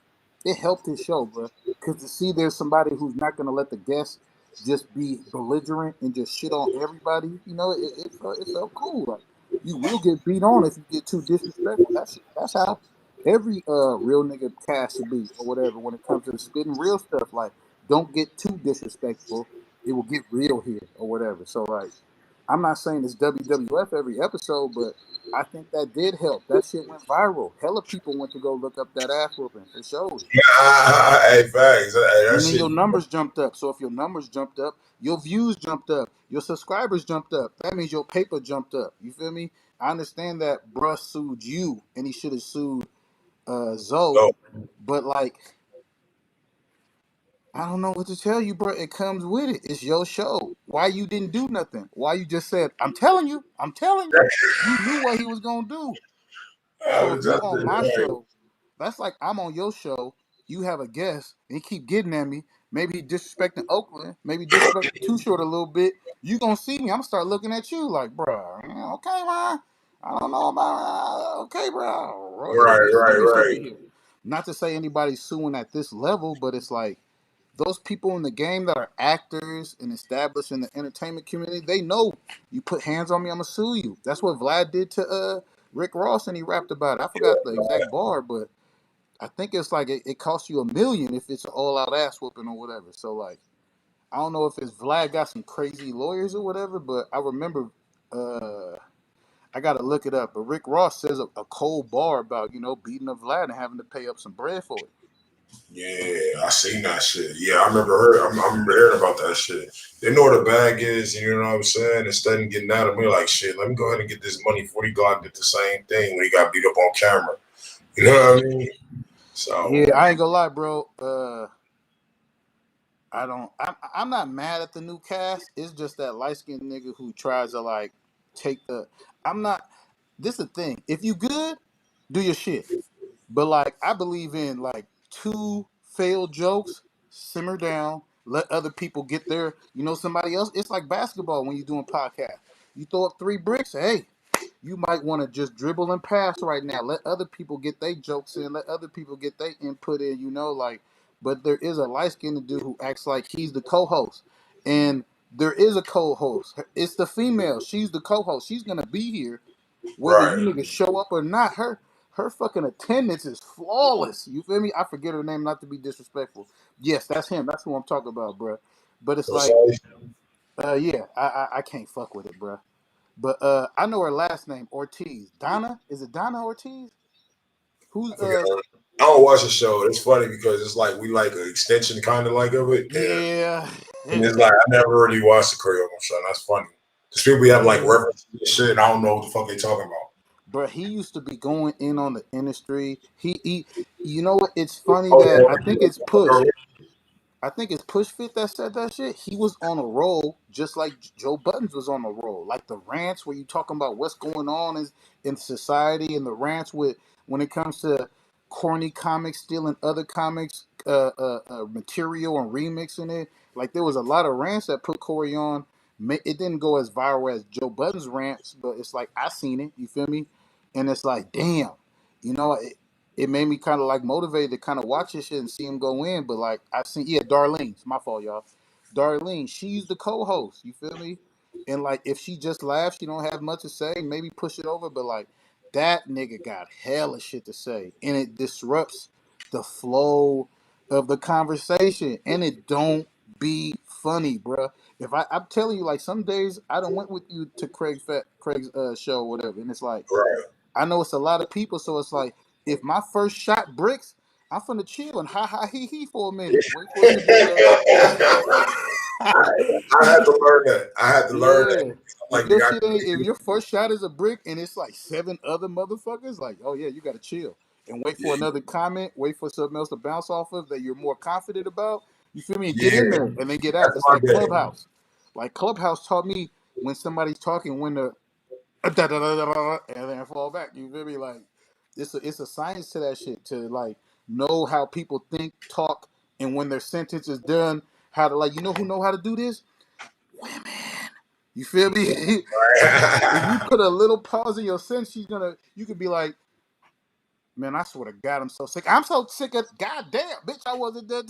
It helped his show, bro. Because to see there's somebody who's not gonna let the guests just be belligerent and just shit on everybody, you know, it felt cool. Like you will get beat on if you get too disrespectful. That's how every real nigga cast should be or whatever when it comes to spitting real stuff. Like don't get too disrespectful. It will get real here or whatever. So like I'm not saying it's WWF every episode, but I think that did help. That shit went viral. Hella people went to go look up that ass whooping for sure.
yeah, hey, facts, hey, that
And then
shit.
your numbers jumped up. So if your numbers jumped up, your views jumped up, your subscribers jumped up. That means your paper jumped up. You feel me? I understand that bruh sued you and he should have sued Zoe.
Oh,
But like, I don't know what to tell you, bro. It comes with it. It's your show. Why you didn't do nothing? Why you just said, I'm telling you, I'm telling you. You knew what he was gonna do. So if you
that's
on my
right,
show, that's like I'm on your show. You have a guest, and he keep getting at me. Maybe he disrespecting Oakland. Maybe disrespecting Too Short a little bit. You gonna see me? I'm gonna start looking at you like, bro. Okay, man. I don't know about. Okay, bro.
right,
It's
right,
serious over
right.
here. Not to say anybody's suing at this level, but it's like those people in the game that are actors and established in the entertainment community, they know you put hands on me, I'm gonna sue you. That's what Vlad did to Rick Ross, and he rapped about it. I forgot the exact bar, but I think it's like it costs you $1 million if it's an all out ass whooping or whatever. So like I don't know if it's Vlad got some crazy lawyers or whatever, but I remember I gotta look it up. But Rick Ross says a cold bar about, beating up Vlad and having to pay up some bread for it.
Yeah, I seen that shit. Yeah, I remember hearing about that shit. They know where the bag is. You know what I'm saying? Instead of getting out of me, like shit. Let me go ahead and get this money before he go and did the same thing when he got beat up on camera. You know what I mean? So
Yeah, I ain't gonna lie, bro. I don't. I'm not mad at the new cast. It's just that light skinned nigga who tries to like take the. I'm not. This is the thing. If you good, do your shit. But like, I believe in like two failed jokes. Simmer down. Let other people get their. Somebody else. It's like basketball when you're doing podcast. You throw up 3 bricks. Hey, you might want to just dribble and pass right now. Let other people get their jokes in. Let other people get their input in. Like, but there is a light skinned dude who acts like he's the co-host, and there is a co-host. It's the female. She's the co-host. She's gonna be here whether you
right.
niggas show up or not. Her fucking attendance is flawless. You feel me? I forget her name, not to be disrespectful. Yes, that's him. That's who I'm talking about, bruh. But it's like,
Versailles.
yeah, I can't fuck with it, bruh. But I know her last name, Ortiz. Donna? Is it Donna Ortiz? Who's
I forget. I don't watch the show. It's funny because it's like we like an extension kind of like of it,
yeah.
and it's like I never really watched the Creole show. That's funny. Because people have like
Yeah.
references and shit, and I don't know what the fuck they talking about.
But he used to be going in on the industry. He you know what? It's funny
Oh
that I think it's
yeah,
Push. I think it's Push Fit that said that shit. He was on a roll, just like Joe Buttons was on a roll. Like the rants where you talking about what's going on in society, and the rants with when it comes to corny comics stealing other comics material and remixing it. Like there was a lot of rants that put Corey on. It didn't go as viral as Joe Budden's rants, but it's like I seen it. You feel me? And it's like, damn, you know, it made me kind of like motivated to kind of watch this shit and see him go in. But like I seen, yeah, Darlene, it's my fault, y'all. Darlene, she's the co-host. You feel me? And like if she just laughs, she don't have much to say. Maybe push it over, but like that nigga got hella shit to say, and it disrupts the flow of the conversation, and it don't be funny, bruh. If I'm telling you, like some days I don't went with you to Craig's show or whatever, and it's like
Right.
I know it's a lot of people, so it's like if my first shot bricks, I'm finna chill and ha ha he for a minute. Wait for it to be
I had to learn that. I had to learn that.
yeah.
I'm
If
like,
your
nigga,
shit ain't, if your first shot is a brick and it's like 7 other motherfuckers, like, oh yeah, you gotta chill and wait for
yeah,
another comment, wait for something else to bounce off of that you're more confident about. You feel me? And get
yeah,
in there and then get out.
that's
It's
my
like
game.
Clubhouse. Like Clubhouse taught me when somebody's talking when the and then fall back. You feel me? Like it's a science to that shit to like know how people think, talk, and when their sentence is done, how to like who know how to do this? Women. You feel me? If you put a little pause in your sentence, you could be like, man, I swear to God, I'm so sick. I'm so sick of goddamn, bitch, I wasn't dead.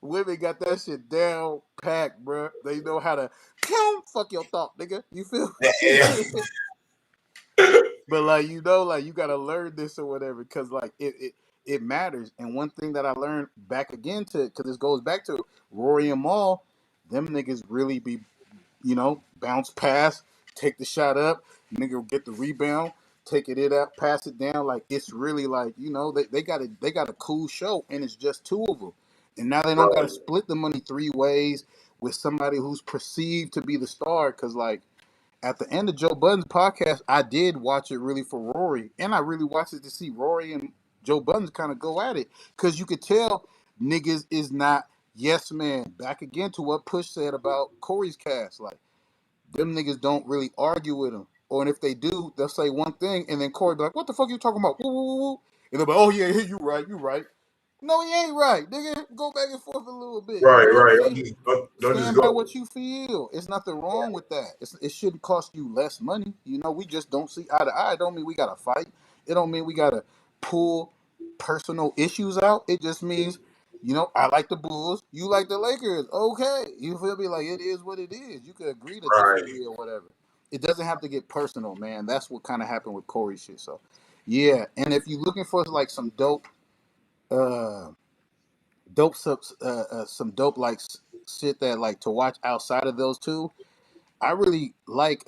Women got that shit down packed, bro. They know how to fuck your thought, nigga. You feel me? But like like you gotta learn this or whatever, cause like it matters. And one thing that I learned back again cause this goes back to Rory and Maul, them niggas really be bounce pass, take the shot up, nigga get the rebound, take it up, pass it down. Like it's really like they got a cool show, and it's just two of them, and now they don't got to
Right,
split the money 3 ways with somebody who's perceived to be the star. Cause like at the end of Joe Budden's podcast, I did watch it really for Rory, and I really watched it to see Rory and Joe Budden kind of go at it, cause you could tell niggas is not yes man. Back again to what Push said about Corey's cast, like them niggas don't really argue with him. Or and if they do, they'll say one thing and then Corey be like, "What the fuck you talking about?" Woo, woo, woo, woo. And they'll be like, "Oh yeah, you right, you right." No, he ain't right, nigga. Go back and forth a little bit. You
right,
feel
right.
me?
Don't just
Stand by
go.
what you feel. It's nothing wrong with that. It shouldn't cost you less money. We just don't see eye to eye. It don't mean we gotta fight. It don't mean we gotta pull personal issues out. It just means, I like the Bulls, you like the Lakers. Okay. You feel me? Like it is what it is. You could agree to
Right.
disagree or whatever. It doesn't have to get personal, man. That's what kind of happened with Corey shit. So yeah. And if you're looking for like some uh some dope like shit that like to watch outside of those two. I really like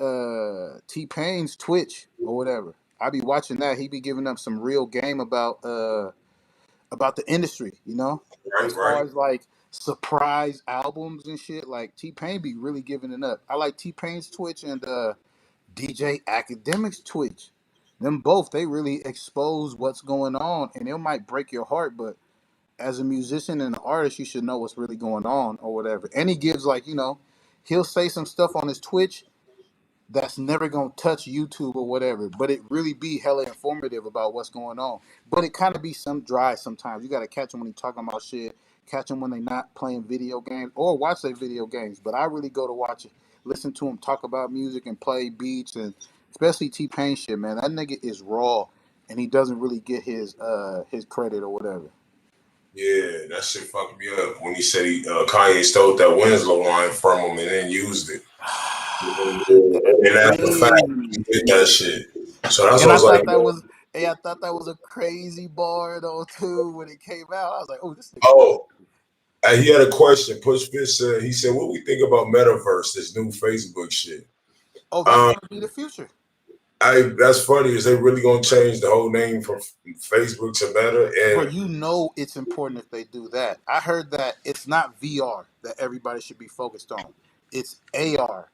T Pain's Twitch or whatever. I be watching that. He be giving up some real game about the industry.
Right,
As far
right.
as like surprise albums and shit. Like T Pain be really giving it up. I like T Pain's Twitch and DJ Academics Twitch. Them both they really expose what's going on, and it might break your heart, but as a musician and an artist, you should know what's really going on or whatever. And he gives like, he'll say some stuff on his Twitch that's never gonna touch YouTube or whatever, but it really be hella informative about what's going on. But it kind of be some dry sometimes. You gotta catch them when he talking about shit, catch them when they not playing video games or watch their video games. But I really go to watch it, listen to him talk about music and play beats and especially T Pain shit, man. That nigga is raw and he doesn't really get his credit or whatever.
Yeah, that shit fucked me up when he said Kanye stole that Winslow line from him and then used it. And after the fact, he
Crazy.
did that shit. So that's
And
what I
I
was like,
thought that was, hey, I thought that was a crazy bar though too when it came out. I was like, oh, this nigga.
oh, he had a question. Push Fish said, he said, what we think about Metaverse, this new Facebook shit?
Oh, that's
Um,
gonna be the future.
that's funny. Is they really gonna change the whole name from Facebook to Meta?
Bro,
And
it's important if they do that. I heard that it's not VR that everybody should be focused on. It's AR.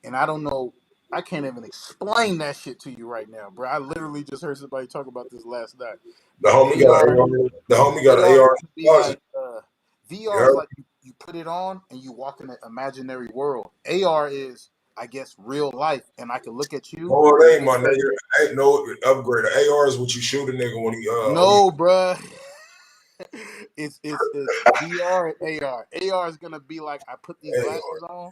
And I don't know I can't even explain that shit to you right now, bro. I literally just heard somebody talk about this last night.
The
But
homie got an AR. The homie got an
AR is
AR in
gonna be
his closet.
like
You
VR is
heard?
like you put it on and you walk in an imaginary world. AR is, I guess, real life, and I can look at you
Oh, it ain't
and
my
say,
nigga. Ain't no upgrade. The AR is what you shoot a nigga when he.
"No, bruh." It's VR and AR. AR is gonna be like I put these glasses on,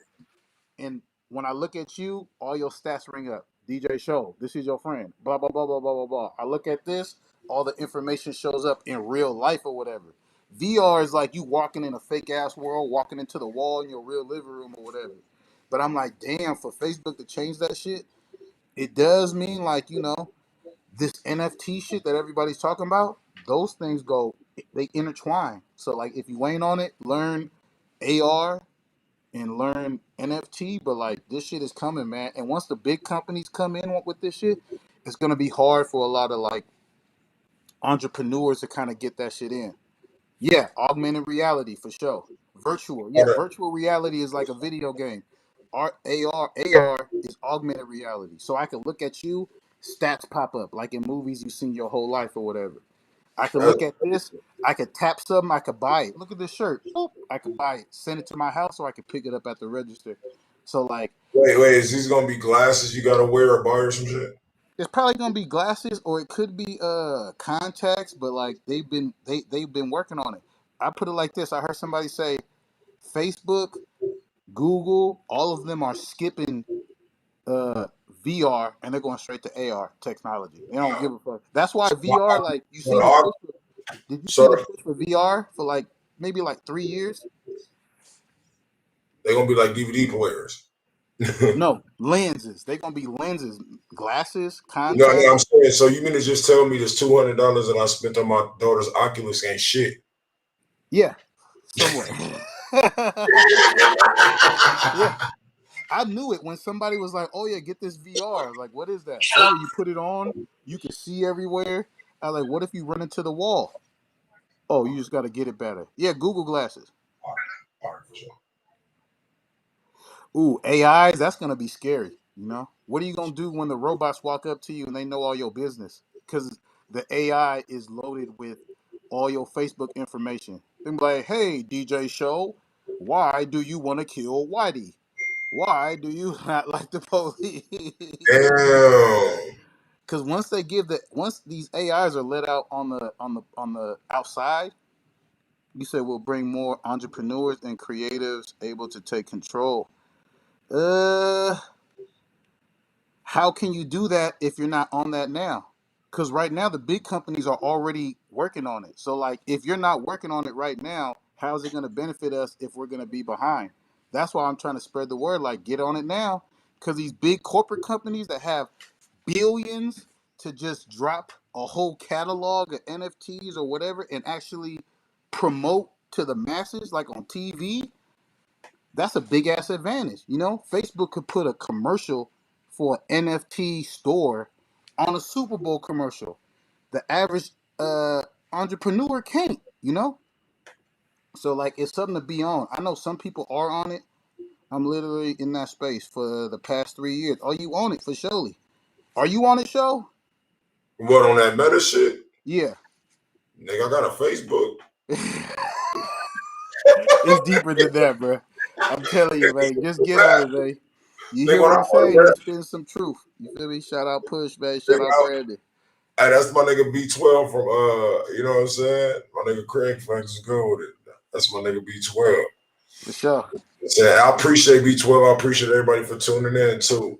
and when I look at you, all your stats ring up. DJ Show, this is your friend. Blah blah blah blah blah blah blah. I look at this, all the information shows up in real life or whatever. VR is like you walking in a fake ass world, walking into the wall in your real living room or whatever. But I'm like, damn, for Facebook to change that shit, it does mean like, this NFT shit that everybody's talking about, those things they intertwine. So like if you ain't on it, learn AR and learn NFT, but like this shit is coming, man. And once the big companies come in with this shit, it's gonna be hard for a lot of like entrepreneurs to kind of get that shit in. Yeah, augmented reality for sure. Virtual, yeah, virtual reality is like a video game. AR is augmented reality. So I can look at you, stats pop up like in movies you've seen your whole life or whatever. I could look at this. I could tap something. I could buy it. Look at this shirt. Boop. I could buy it. Send it to my house, or I could pick it up at the register. So like,
Wait. Is these gonna be glasses you gotta wear or buy or some shit?
it's probably gonna be glasses, or it could be contacts. But like they've been working on it. I put it like this. I heard somebody say Facebook, Google, all of them are skipping uh VR and they're going straight to AR technology. They don't give a fuck. That's why VR, like you see the push. Did you see the
So
push for VR for like maybe like 3 years?
they're gonna be like DVD players.
No, lenses. They're gonna be lenses, glasses,
No,
contacts.
I'm saying. So you mean to just tell me this $200 that I spent on my daughter's Oculus ain't shit?
Yeah, somewhat. Yeah, I knew it when somebody was like, "Oh yeah, get this VR." I was like, "What is that?" Oh yeah, you put it on, you can see everywhere. I was like, "What if you run into the wall?" Oh, you just got to get it better. Yeah, Google glasses.
All right, for sure.
Ooh, AIs, that's gonna be scary. What are you gonna do when the robots walk up to you and they know all your business? Because the AI is loaded with all your Facebook information. They're like, "Hey, DJ Show, why do you want to kill Whitey? Why do you not like the police?"
Damn.
Because once these AIs are let out on the outside, you said we'll bring more entrepreneurs and creatives able to take control. Uh, how can you do that if you're not on that now? Because right now the big companies are already working on it. So like, if you're not working on it right now, how's it going to benefit us if we're going to be behind? That's why I'm trying to spread the word. Like, get on it now, because these big corporate companies that have billions to just drop a whole catalog of NFTs or whatever and actually promote to the masses, like on TV, that's a big ass advantage. Facebook could put a commercial for an NFT store on a Super Bowl commercial. The average entrepreneur can't. So like, it's something to be on. I know some people are on it. I'm literally in that space for the past 3 years. Are you on it for surely? Are you on it, show?
What on that meta shit?
Yeah.
Nigga, I got a Facebook.
It's deeper than that, bro. I'm telling you, man. Just get on it, man. You
Nigga,
hear
when
what
I
I'm
first
saying?
heard,
He's spitting some truth. You feel me? Shout out Push, man. Shout
nigga,
out Brandon.
hey, that's my nigga B12 from you know what I'm saying? My nigga Craig Franks is good with it. That's my nigga B12.
For sure.
I appreciate B12. I appreciate everybody for tuning in too.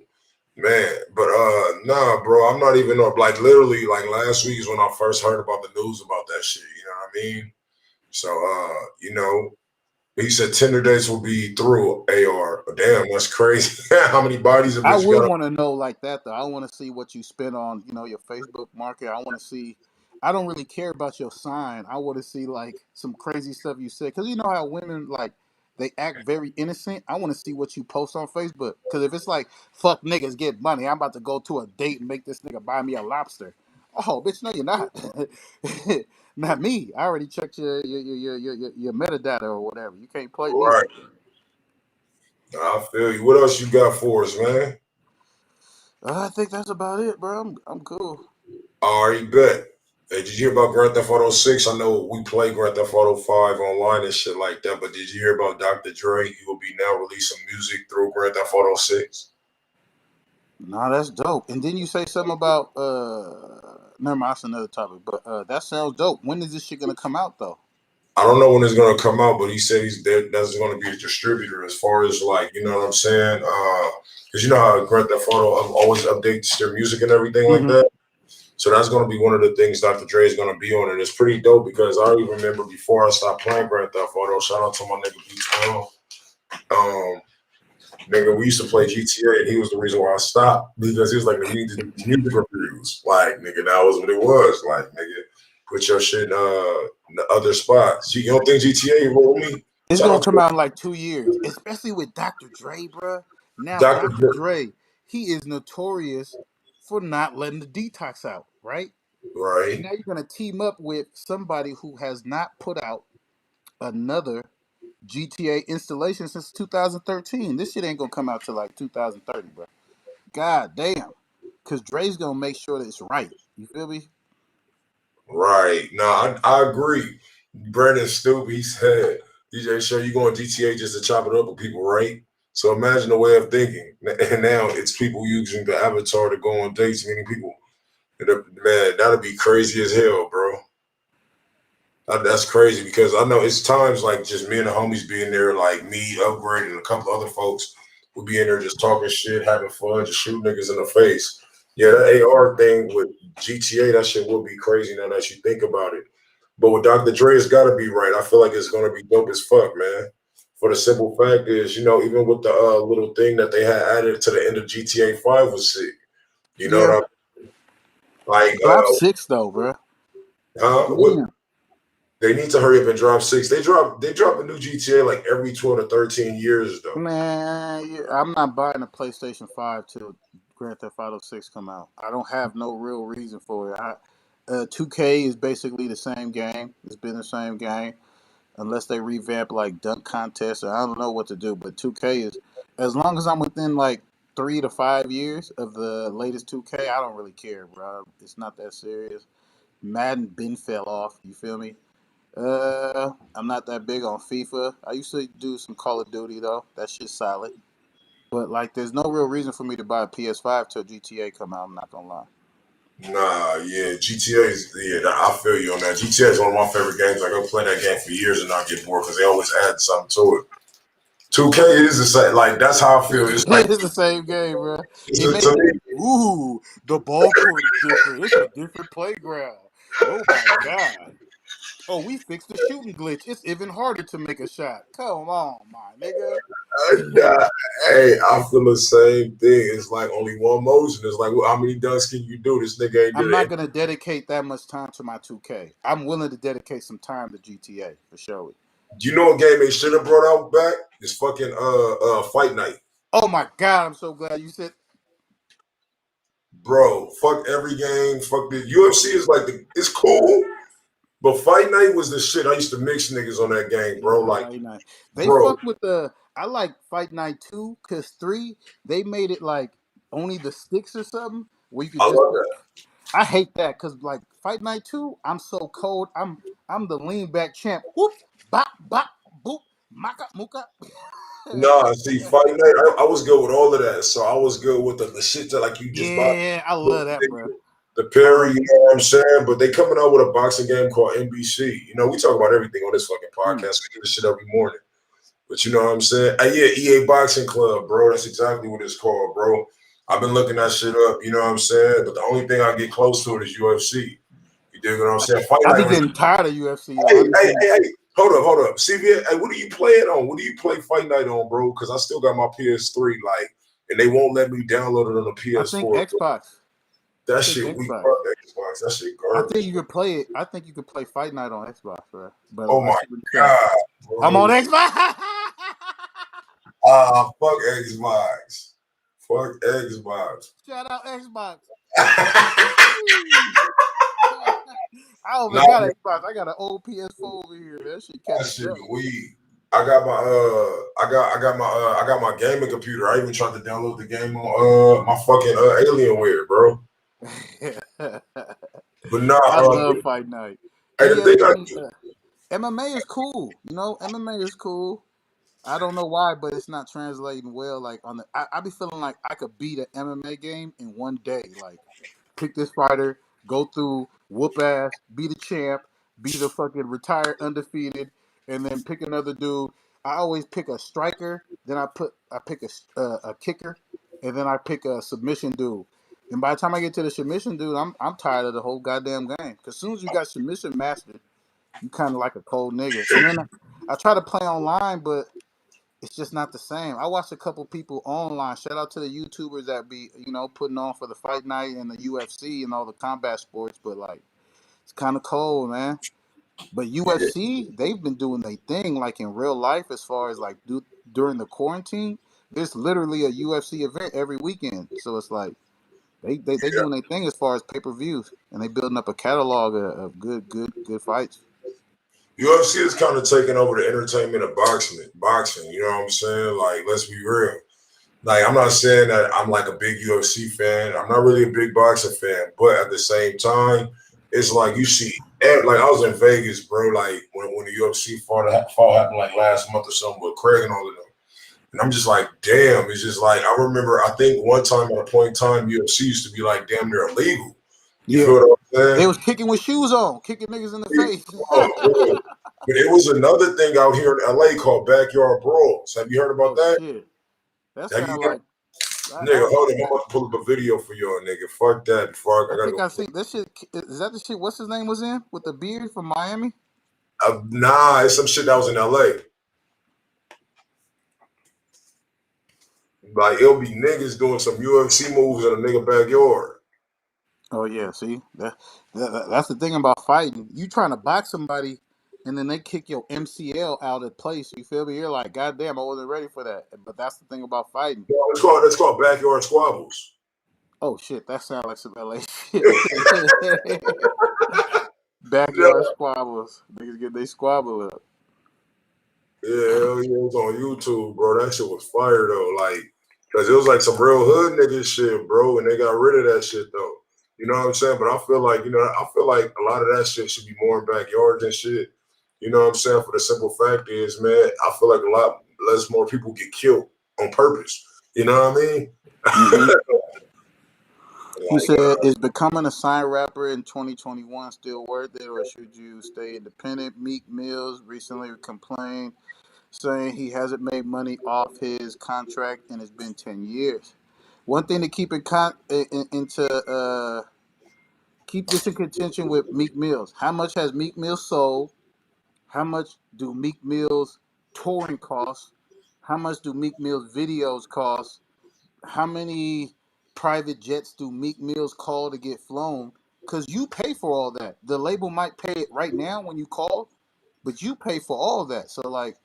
Man, but nah, bro, I'm not even up. Like literally, like last week is when I first heard about the news about that shit. You know what I mean? So he said Tinder dates will be through AR. Damn, that's crazy. How many bodies a
I
bitch
would
got?
want to know like that though. I want to see what you spend on, your Facebook market. I want to see. I don't really care about your sign. I want to see like some crazy stuff you said, because you know how women like they act very innocent. I want to see what you post on Facebook, because if it's like fuck niggas get money, I'm about to go to a date and make this nigga buy me a lobster. Oh, bitch, no, you're not. Not me. I already checked your metadata or whatever. You can't play me.
Right. I feel you. What else you got for us, man?
I think that's about it, bro. I'm cool.
Alright, bet. Hey, did you hear about Grand Theft Auto 6? I know we play Grand Theft Auto 5 online and shit like that, but did you hear about Dr. Dre? He will be now releasing music through Grand Theft Auto 6.
Nah, that's dope. And then you say something about never mind, that's another topic. But that sounds dope. When is this shit gonna come out though?
I don't know when it's gonna come out, but he said he's there. That's gonna be a distributor as far as like, you know what I'm saying? Because you know how Grand Theft Auto always updates their music and everything like
Mm-hmm.
that. So that's gonna be one of the things Dr. Dre is gonna be on, and it's pretty dope because I even remember before I stopped playing Grand Theft Auto. Shout out to my nigga B12. Um, Nigga, we used to play GTA, and he was the reason why I stopped because he was like, "Nigga, you need to do music reviews." Like, nigga, that was what it was. Like, nigga, put your shit in the other spots. You don't think GTA roll me?
It's
Shout
gonna
out
come
to
out in like 2 years, especially with Dr. Dre, bro. Now,
Dr.
Dr. Dre, he is notorious for not letting the detox out, right? And
Right,
now you're gonna team up with somebody who has not put out another GTA installation since 2013. This shit ain't gonna come out till like 2030, bro. God damn. Cause Dre's gonna make sure that it's right. You feel me?
right. No, I agree. Brandon Stoop, he said, DJ Show, you going GTA just to chop it up with people, right? So imagine the way of thinking. And now it's people using the avatar to go on dates, meaning people. Man, that'd be crazy as hell, bro. That's crazy because I know it's times like just me and the homies being there, like me, Upgrade, and a couple other folks would be in there just talking shit, having fun, just shooting niggas in the face. Yeah, that AR thing with GTA, that shit will be crazy now that you think about it. But with Dr. Dre, it's got to be right. I feel like it's going to be dope as fuck, man. For the simple fact is, you know, even with the little thing that they had added to the end of GTA 5 was sick. You know
Yeah.
what I like?
Drop six though, bro.
What
Damn.
they need to hurry up and drop 6. They drop a new GTA like every 12 to 13 years though.
Man, yeah, I'm not buying a PlayStation 5 till Grand Theft Auto 6 come out. I don't have no real reason for it. 2K is basically the same game. It's been the same game unless they revamp like dunk contests or I don't know what to do. But 2K is as long as I'm within like 3 to 5 years of the latest 2K, I don't really care, bro. It's not that serious. Madden been fell off. You feel me? I'm not that big on FIFA. I used to do some Call of Duty though. That shit's solid. But like, there's no real reason for me to buy a PS5 till GTA come out. I'm not gonna lie.
Nah, yeah, GTA is I feel you on that. GTA is one of my favorite games. I go play that game for years and not get bored because they always add something to it. 2K is the same. Like that's how I feel. It's like
It's the same game, bro.
it's
It made
to me.
ooh, the ball court is different. It's a different playground. Oh my god. Oh, we fixed the shooting glitch. It's even harder to make a shot. Come on, my nigga.
Nah, hey, I feel the same thing. It's like only one motion. It's like, well, how many dunks can you do? This nigga ain't
I'm
did
not
it.
gonna dedicate that much time to my 2K. I'm willing to dedicate some time to GTA for sure.
Do you know what game they should have brought out back? It's fucking Fight Night.
Oh my god, I'm so glad you said.
Bro, fuck every game. Fuck the UFC is like it's cool, but Fight Night was the shit. I used to mix niggas on that game, bro.
Yeah,
Like,
Fight Night. They
bro,
fucked with the. I like Fight Night 2 because 3 they made it like only the sticks or something where you could
I
just.
love that.
I hate that because like Fight Night 2, I'm so cold. I'm the lean back champ. Whoop, bop, bop, boop, maka, muka.
Nah, see, Fight Night, I was good with all of that. So I was good with the shit that like you just bought
Yeah, I love that, bro.
the
I
Perry,
love
you
that.
know what I'm saying? But they coming out with a boxing game called NBC. You know, we talk about everything on this fucking
Hmm.
podcast. We do this shit every morning. But you know what I'm saying? Yeah, EA Boxing Club, bro. That's exactly what it's called, bro. I've been looking that shit up, you know what I'm saying? But the only thing I get close to it is UFC. You dig what I'm saying? Fight
I be
Night was
getting tired of UFC though.
hey,
I be
hey,
getting.
hey, hey. Hold up. CBS, hey, what do you play it on? What do you play Fight Night on, bro? Because I still got my PS3, like, and they won't let me download it on the
I think
PS4.
Xbox. I
That
think
shit weak,
Xbox.
bro. Xbox, that shit
I think
garbage.
you could play it. I think you could play Fight Night on Xbox, bro. But
Oh
I
my
see what you're saying.
god,
I'm on
bro.
Xbox.
Fuck Xbox. Fuck Xbox.
Shout out Xbox.
Nah,
I don't even got
man,
Xbox. I got an old PS4 over here. That shit
that
catching
shit
up.
weak. I got my I got my gaming computer. I even tried to download the game on my fucking Alienware, bro. But nah,
I love Fight Night.
hey,
But
the
yeah,
thing
I
I
mean, MMA is cool. You know, MMA is cool. I don't know why, but it's not translating well. Like on the, I be feeling like I could beat an MMA game in one day. Like pick this fighter, go through, whoop ass, be the champ, be the fucking retired undefeated, and then pick another dude. I always pick a striker, then I pick a kicker, and then I pick a submission dude. And by the time I get to the submission dude, I'm tired of the whole goddamn game. Cause as soon as you got submission mastered, you kind of like a cold nigga. And then I try to play online, but it's just not the same. I watched a couple people online. Shout out to the YouTubers that be, putting on for the fight night and the UFC and all the combat sports, but like it's kind of cold, man. But
yeah,
UFC, they've been doing their thing like in real life as far as like during the quarantine. There's literally a UFC event every weekend. So it's like they doing their thing as far as pay-per-views and they building up a catalog of good fights.
UFC is kind of taking over the entertainment of boxing. You know what I'm saying? Like, let's be real. Like, I'm not saying that I'm like a big UFC fan. I'm not really a big boxing fan, but at the same time, it's like you see, like I was in Vegas, bro. Like when the UFC fall happened like last month or something with Craig and all of them, and I'm just like, damn. It's just like I remember. I think one time at a point in time, UFC used to be like damn near illegal. You
Yeah,
feel what I'm
they
saying?
was kicking with shoes on, kicking niggas in the
Yeah,
face.
bro. But it was another thing out here in LA called backyard brawls. Have you heard about
Oh
that?
shit, that
Have you
sound
heard?
like I
Nigga,
don't
hold
know.
on. I'm about to pull up a video for y'all, nigga. Fuck that. Before
I
I gotta
think
go.
I see that shit. Is that the shit? What's his name was in with the beard from Miami?
Nah, it's some shit that was in LA. Like, it'll be niggas doing some UFC moves in a nigga backyard.
Oh yeah, see that's the thing about fighting. You trying to box somebody, and then they kick your MCL out of place. You feel me? You're like, God damn, I wasn't ready for that. But that's the thing about fighting.
It's called backyard squabbles.
Oh shit, that sounds like some LA shit. Backyard
Yeah,
squabbles. Niggas get they squabble up.
hell yeah, it was on YouTube, bro. That shit was fire though. Like, cause it was like some real hood nigga shit, bro, and they got rid of that shit though. You know what I'm saying? But I feel like, I feel like a lot of that shit should be more in backyards and shit. You know what I'm saying? For the simple fact is, man, I feel like a lot less more people get killed on purpose. You know what I mean?
Mm-hmm. He
Like,
said, "Is becoming a sign rapper in 2021 still worth it, or should you stay independent?" Meek Mills recently complained, saying he hasn't made money off his contract and it's been 10 years. One thing to keep keep this in contention with Meek Mills: how much has Meek Mills sold? How much do Meek Mills touring cost? How much do Meek Mills videos cost? How many private jets do Meek Mills call to get flown? Because you pay for all that. The label might pay it right now when you call, but you pay for all that. So like,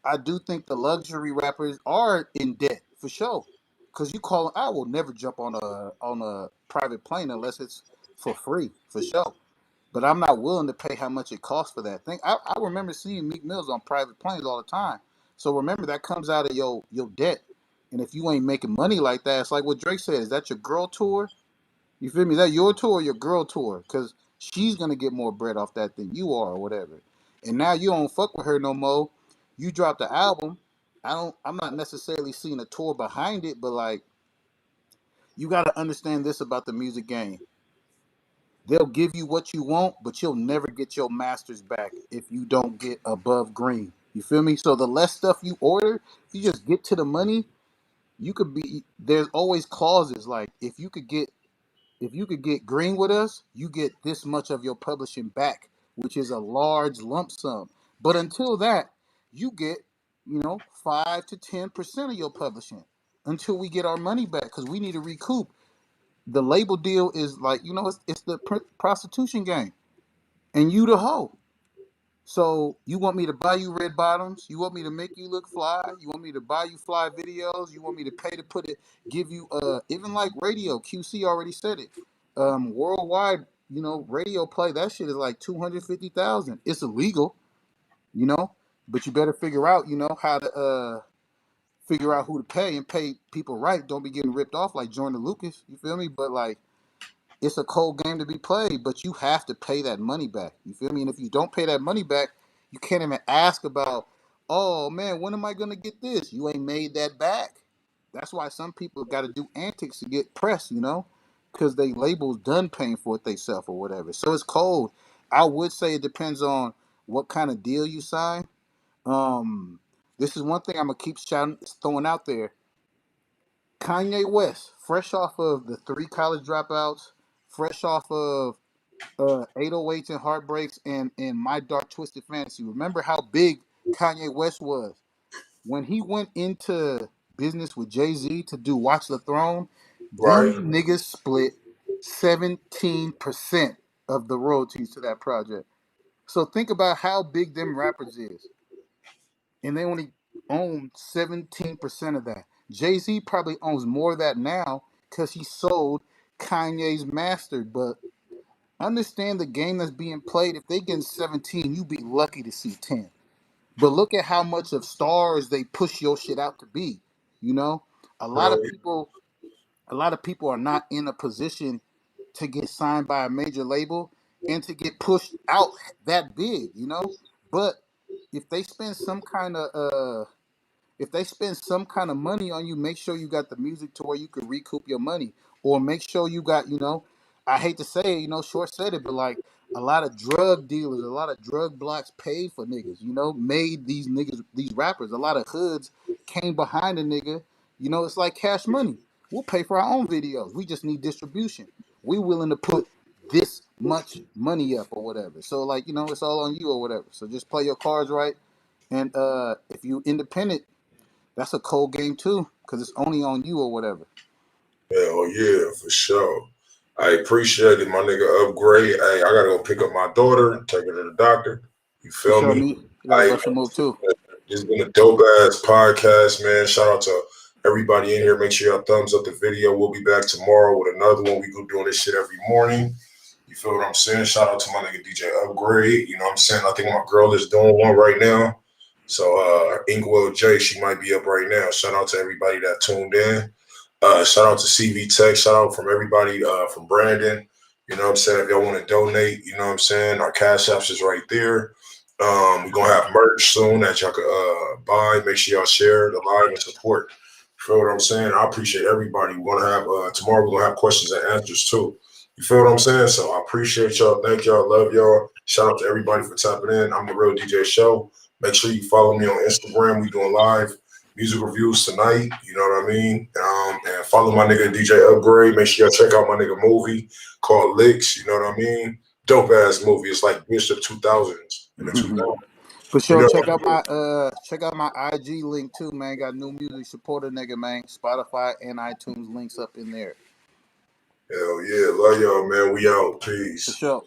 I do think the luxury rappers are in debt for sure. Because you call, I will never jump on a private plane unless it's for free for sure. But I'm not willing to pay how much it costs for that thing. I remember seeing Meek Mills on private planes all the time. So remember that comes out of your debt. And if you ain't making money like that, it's like what Drake said. Is that your girl tour? You feel me? Is that your tour or your girl tour? Because she's gonna get more bread off that than you are or whatever. And now you don't fuck with her no more. You dropped the album. I'm not necessarily seeing a tour behind it, but like you gotta understand this about the music game. They'll give you what you want, but you'll never get your masters back if you don't get above green. You feel me? So the less stuff you order, if you just get to the money, you could be there's always clauses like if you could get green with us, you get this much of your publishing back, which is a large lump sum. But until that, you get, 5 to 10% of your publishing until we get our money back because we need to recoup. The label deal is like, it's the prostitution game, and you the hoe. So you want me to buy you red bottoms? You want me to make you look fly? You want me to buy you fly videos? You want me to pay to put it, give you even like radio, QC already said it. Worldwide, radio play, that shit is like 250,000. It's illegal, you know? But you better figure out, how to figure out who to pay and pay people right. Don't be getting ripped off like Jordan Lucas. You feel me? But like, it's a cold game to be played, but you have to pay that money back. You feel me? And if you don't pay that money back, you can't even ask about, oh man, when am I gonna get this? You ain't made that back. That's why some people got to do antics to get press, because they labels done paying for it themselves or whatever. So it's cold. I would say it depends on what kind of deal you sign. Um, this is one thing I'm gonna keep shouting, throwing out there. Kanye West, fresh off of the three college dropouts, fresh off of 808s and Heartbreaks and My Dark Twisted Fantasy. Remember how big Kanye West was when he went into business with Jay-Z to do Watch the Throne.
Right.
Them niggas split 17% of the royalties to that project. So think about how big them rappers is, and they only own 17% of that. Jay-Z probably owns more of that now because he sold Kanye's mastered, but understand the game that's being played. If they get 17, you be lucky to see 10. But look at how much of stars they push your shit out to be. You know, a lot
Hell
of people, a lot of people are not in a position to get signed by a major label and to get pushed out that big. But if they spend some kind of if they spend some kind of money on you, make sure you got the music to where you can recoup your money, or make sure you got, I hate to say it, Short said it, but like a lot of drug dealers, a lot of drug blocks paid for niggas, made these niggas, these rappers. A lot of hoods came behind a nigga. It's like Cash Money. We'll pay for our own videos. We just need distribution. We willing to put this much money up or whatever. So like, it's all on you or whatever. So just play your cards right. And if you independent, that's a cold game too, because it's only on you or whatever.
Hell yeah, for sure. I appreciate it, my nigga. Upgrade. Hey, I gotta go pick up my daughter and take her to the doctor. You
For
feel
sure,
me?
me. You got a
I
rush move too.
It's been a dope ass podcast, man. Shout out to everybody in here. Make sure y'all thumbs up the video. We'll be back tomorrow with another one. We go doing this shit every morning. You feel what I'm saying? Shout out to my nigga DJ Upgrade. You know what I'm saying? I think my girl is doing one right now. So Ingwell J, she might be up right now. Shout out to everybody that tuned in. Shout out to CV Tech. Shout out from everybody from Brandon. You know what I'm saying? If y'all want to donate, you know what I'm saying? Our cash apps is right there. We're gonna have merch soon that y'all can buy. Make sure y'all share the live and support. You feel what I'm saying? I appreciate everybody. We're gonna have tomorrow. We're gonna have questions and answers too. You feel what I'm saying? So I appreciate y'all. Thank y'all. Love y'all. Shout out to everybody for tapping in. I'm the Real DJ Show. Make sure you follow me on Instagram. We doing live music reviews tonight. You know what I mean? And follow my nigga DJ Upgrade. Make sure y'all check out my nigga movie called Licks. You know what I mean? Dope ass movie. It's like Bishop 2000s in the 2000s.
For
You
sure,
know,
check out my IG link too, man. Got new music, support a nigga, man. Spotify and iTunes links up in there.
hell yeah. Love y'all, man. We out.
For
Peace.
sure.